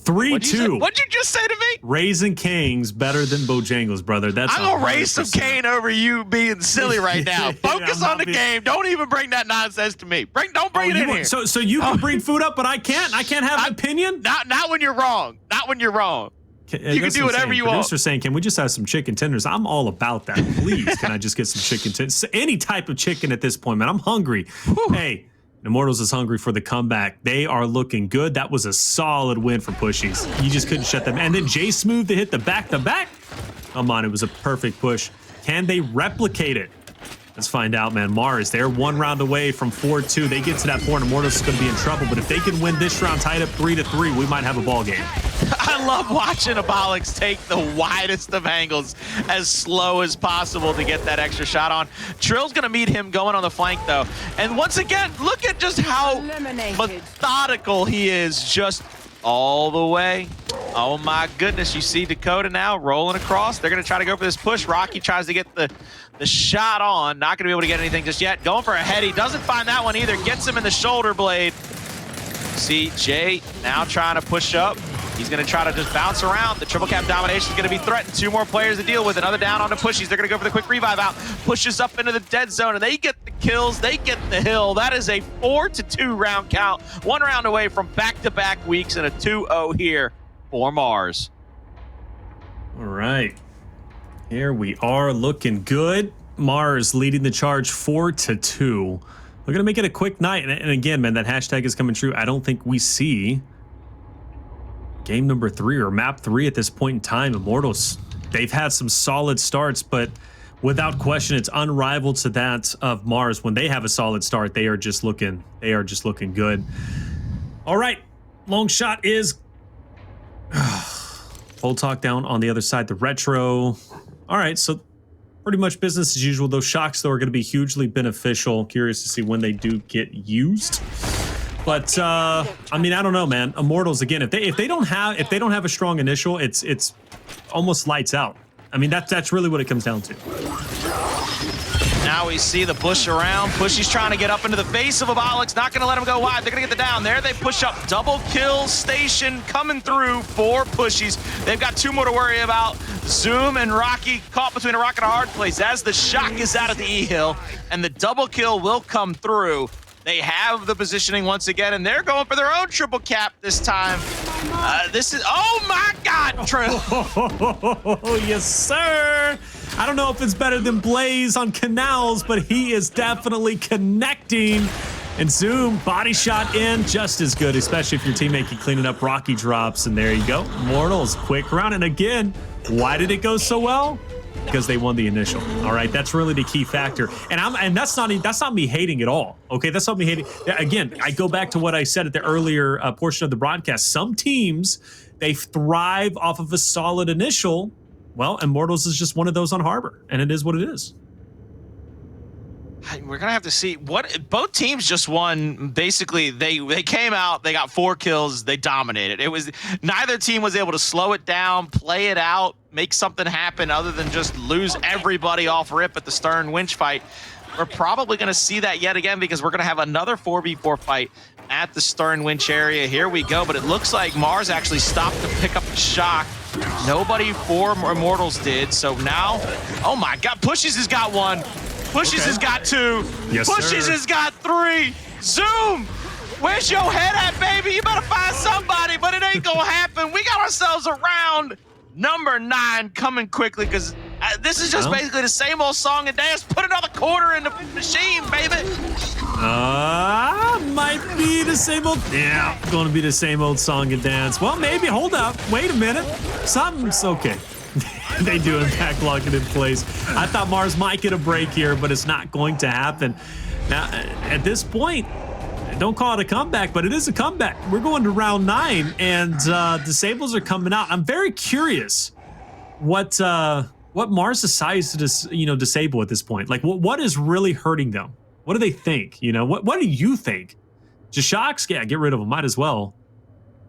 3-2. What'd you just say to me? Raising Kings better than Bojangles, brother. That's I'm gonna raise some cane over you being silly right now. Focus on the game. Don't even bring that nonsense to me. Don't bring it in here. So you can bring food up, but I can't. I can't have an opinion. Not when you're wrong. Not when you're wrong. You can do whatever you want. Producer saying, can we just have some chicken tenders? I'm all about that. Please, can I just get some chicken tenders? Any type of chicken at this point, man. I'm hungry. Whew. Hey. Immortals is hungry for the comeback. They are looking good. That was a solid win for Pushies. You just couldn't shut them. And then Jaysmoove to hit the back-to-back. Come on, it was a perfect push. Can they replicate it? Let's find out, man. Marz, they're 1 round away from 4-2. They get to that point, Immortals is going to be in trouble. But if they can win this round tied up 3-3, we might have a ball game. I love watching Abolics take the widest of angles as slow as possible to get that extra shot on. Trill's going to meet him going on the flank, though. And once again, look at just how methodical he is just all the way. Oh, my goodness. You see Dakota now rolling across. They're going to try to go for this push. Rocky tries to get the shot on. Not going to be able to get anything just yet. Going for a head. He doesn't find that one either. Gets him in the shoulder blade. See Jay now trying to push up. He's going to try to just bounce around. The triple cap domination is going to be threatened. 2 more players to deal with. Another down on the pushies. They're going to go for the quick revive out. Pushes up into the dead zone, and they get the kills. They get the hill. That is a 4-2 round count. 1 round away from back-to-back weeks and a 2-0 here for Marz. All right. Here we are, looking good. Marz leading the charge 4-2. We're going to make it a quick night. And again, man, that hashtag is coming true. I don't think we see game number 3 or map 3 at this point in time. Immortals, they've had some solid starts, but without question, it's unrivaled to that of Marz. When they have a solid start, they are just looking good. All right, long shot is full talk down on the other side. The retro. All right, so pretty much business as usual. Those shocks, though, are going to be hugely beneficial. Curious to see when they do get used. But I mean, I don't know, man. Immortals, again, if they don't have a strong initial, it's almost lights out. I mean, that's really what it comes down to. Now we see the push around. Pushy's trying to get up into the face of Abolics. Not going to let him go wide. They're going to get the down. There they push up. Double kill station coming through for Pushies. They've got 2 more to worry about. Zoom and Rocky caught between a rock and a hard place as the shock is out of the E-Hill. And the double kill will come through. They have the positioning once again, and they're going for their own triple cap this time. This is, oh my God, Trill. Oh, yes, sir. I don't know if it's better than Blaze on Canals, but he is definitely connecting. And Zoom, body shot in, just as good, especially if your teammate can clean it up. Rocky drops, and there you go. Immortals, quick round. And again, why did it go so well? Because they won the initial. All right, that's really the key factor. And that's not me hating at all. Okay, that's not me hating. Again, I go back to what I said at the earlier portion of the broadcast. Some teams, they thrive off of a solid initial. Well, Immortals is just one of those on Harbor, and it is what it is. We're gonna have to see what both teams just won. Basically, they came out, they got 4 kills, they dominated. It was neither team was able to slow it down, play it out, make something happen other than just lose everybody off rip at the Stern Winch fight. We're probably gonna see that yet again because we're gonna have another 4v4 fight at the Stern Winch area. Here we go, but it looks like Marz actually stopped to pick up the shock. Nobody for Immortals did, so now, oh my God, Pushies has got 1. Pushies has got 2. Yes, Pushies sir. has got 3. Zoom! Where's your head at, baby? You better find somebody, but it ain't gonna happen. We got ourselves a round number 9 coming quickly because this is just basically the same old song and dance. Put another quarter in the machine, baby. Might be the same old. Yeah, going to be the same old song and dance. Well, maybe. Hold up. Wait a minute. Something's okay. They do in fact lock it in place. I thought Marz might get a break here, but it's not going to happen. Now, at this point, don't call it a comeback, but it is a comeback. We're going to round 9, and disables are coming out. I'm very curious what Marz decides to disable at this point. Like, what is really hurting them? What do they think? What do you think? Just shocks? Yeah, get rid of them. Might as well.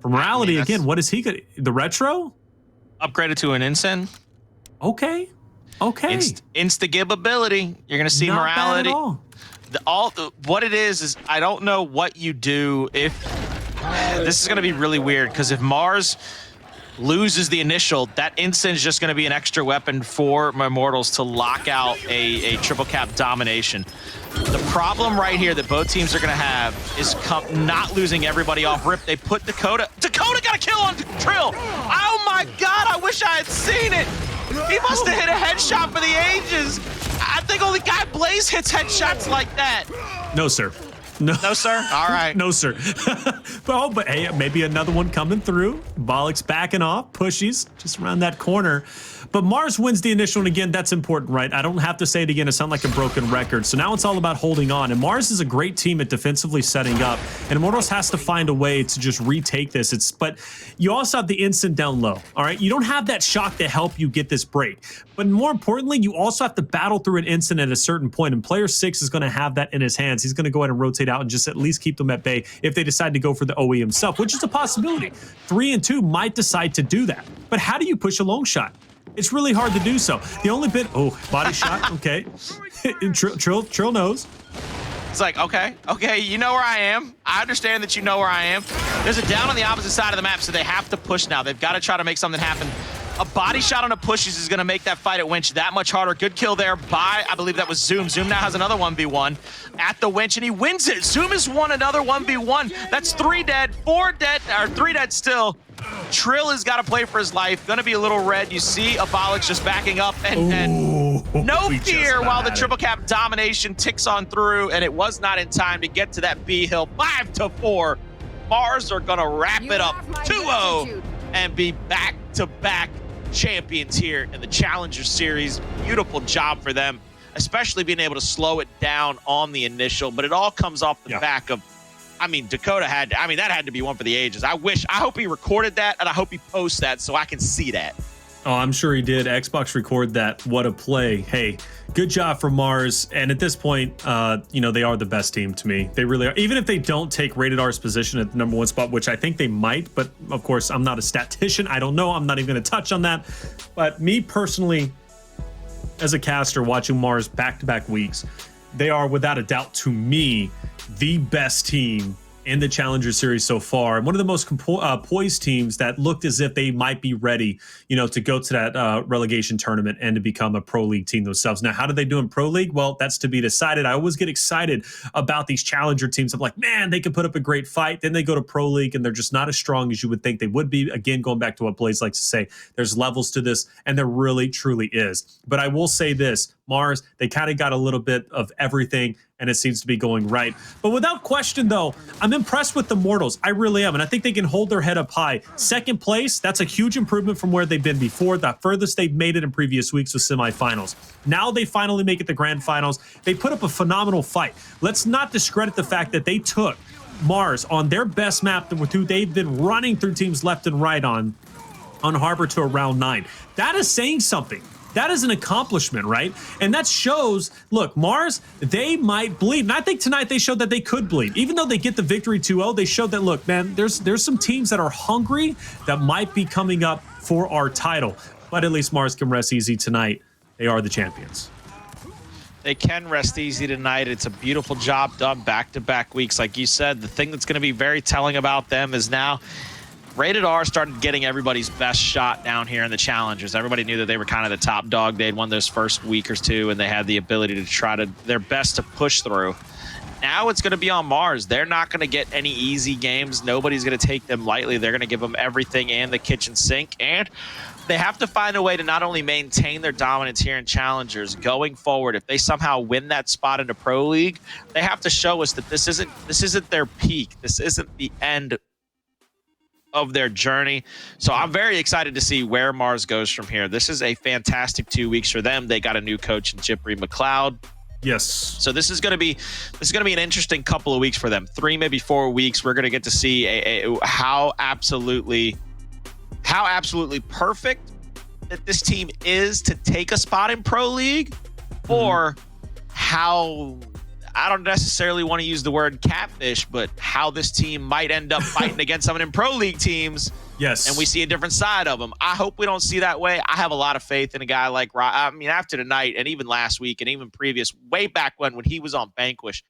For morality, again, what is he gonna? The retro? Upgraded to an ensign. Okay. Insta-gib ability. You're gonna see Not morality. bad at all. What it is I don't know what you do if this is gonna be really weird because if Marz loses the initial, that instant is just going to be an extra weapon for Immortals to lock out a triple cap domination. The problem right here that both teams are going to have is not losing everybody off rip. They put Dakota got a kill on Trill. Oh my God, I wish I had seen it. He must have hit a headshot for the ages. I think only Guy Blaze hits headshots like that. No, sir. No, sir? All right. No, sir. but hey, maybe another one coming through. Abolics backing off. Pushies just around that corner. But Marz wins the initial, and again, that's important, right? I don't have to say it again. It sounds like a broken record. So now it's all about holding on. And Marz is a great team at defensively setting up. And Immortals has to find a way to just retake this. But you also have the instant down low, all right? You don't have that shock to help you get this break. But more importantly, you also have to battle through an instant at a certain point. And player 6 is going to have that in his hands. He's going to go ahead and rotate out and just at least keep them at bay if they decide to go for the OE himself, which is a possibility. 3 and 2 might decide to do that. But how do you push a long shot? It's really hard to do so. The only bit, body shot, okay. Trill knows. It's like, okay, you know where I am. I understand that you know where I am. There's a down on the opposite side of the map, so they have to push now. They've got to try to make something happen. A body shot on a pushes is going to make that fight at Winch that much harder. Good kill there by, I believe that was Zoom. Zoom now has another 1v1 at the Winch, and he wins it. Zoom has won another 1v1. That's 3 dead, 4 dead, or 3 dead still. Trill has got to play for his life. Going to be a little red. You see Abolics just backing up, and no fear while the triple cap domination ticks on through, and it was not in time to get to that B hill. 5-4. Marz are going to wrap it up 2-0 and be back-to-back champions here in the Challenger Series. Beautiful job for them, especially being able to slow it down on the initial, but it all comes off the back of, I mean, Dakota that had to be one for the ages. I hope he recorded that, and I hope he posts that so I can see that. Oh, I'm sure he did. Xbox record that. What a play. Hey, good job for Marz. And at this point, they are the best team to me. They really are. Even if they don't take Rated R's position at the #1 spot, which I think they might, but of course, I'm not a statistician. I don't know. I'm not even going to touch on that. But me personally, as a caster watching Marz back-to-back weeks, they are without a doubt to me the best team in the Challenger Series so far, and one of the most poised teams that looked as if they might be ready, to go to that relegation tournament and to become a Pro League team themselves. Now, how did they do in Pro League? Well, that's to be decided. I always get excited about these Challenger teams. I'm like, man, they can put up a great fight. Then they go to Pro League, and they're just not as strong as you would think they would be. Again, going back to what Blaze likes to say, there's levels to this, and there really, truly is. But I will say this, Marz, they kind of got a little bit of everything, and it seems to be going right. But without question, though, I'm impressed with the Immortals. I really am, and I think they can hold their head up high. Second place, that's a huge improvement from where they've been before. The furthest they've made it in previous weeks was semifinals. Now they finally make it to grand finals. They put up a phenomenal fight. Let's not discredit the fact that they took Marz on their best map that they've been running through teams left and right on Harbor to a round 9. That is saying something. That is an accomplishment, right? And that shows, look, Marz, they might bleed. And I think tonight they showed that they could bleed. Even though they get the victory 2-0, they showed that, look, man, there's some teams that are hungry that might be coming up for our title. But at least Marz can rest easy tonight. They are the champions. They can rest easy tonight. It's a beautiful job done back-to-back weeks. Like you said, the thing that's going to be very telling about them is now Rated R started getting everybody's best shot down here in the Challengers. Everybody knew that they were kind of the top dog. They'd won those first week or two, and they had the ability to try their best to push through. Now it's going to be on Marz. They're not going to get any easy games. Nobody's going to take them lightly. They're going to give them everything and the kitchen sink. And they have to find a way to not only maintain their dominance here in Challengers going forward. If they somehow win that spot into Pro League, they have to show us that this isn't their peak. This isn't the end of their journey. So I'm very excited to see where Marz goes from here. This is a fantastic 2 weeks for them. They got a new coach in Jipri McLeod. Yes. So this is going to be an interesting couple of weeks for them. 3, maybe 4 weeks. We're going to get to see how absolutely perfect that this team is to take a spot in Pro League, or how, I don't necessarily want to use the word catfish, but how this team might end up fighting against some of them Pro League teams. Yes. And we see a different side of them. I hope we don't see that way. I have a lot of faith in a guy like, after tonight and even last week and even previous, way back when he was on Vanquish,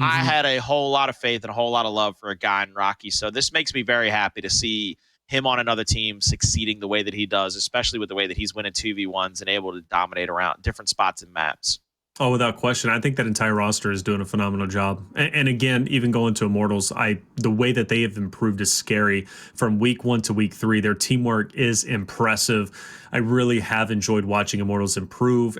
I had a whole lot of faith and a whole lot of love for a guy in Rocky. So this makes me very happy to see him on another team succeeding the way that he does, especially with the way that he's winning 2v1s and able to dominate around different spots and maps. Oh, without question. I think that entire roster is doing a phenomenal job. And again, even going to Immortals, the way that they have improved is scary. From week 1 to week 3, their teamwork is impressive. I really have enjoyed watching Immortals improve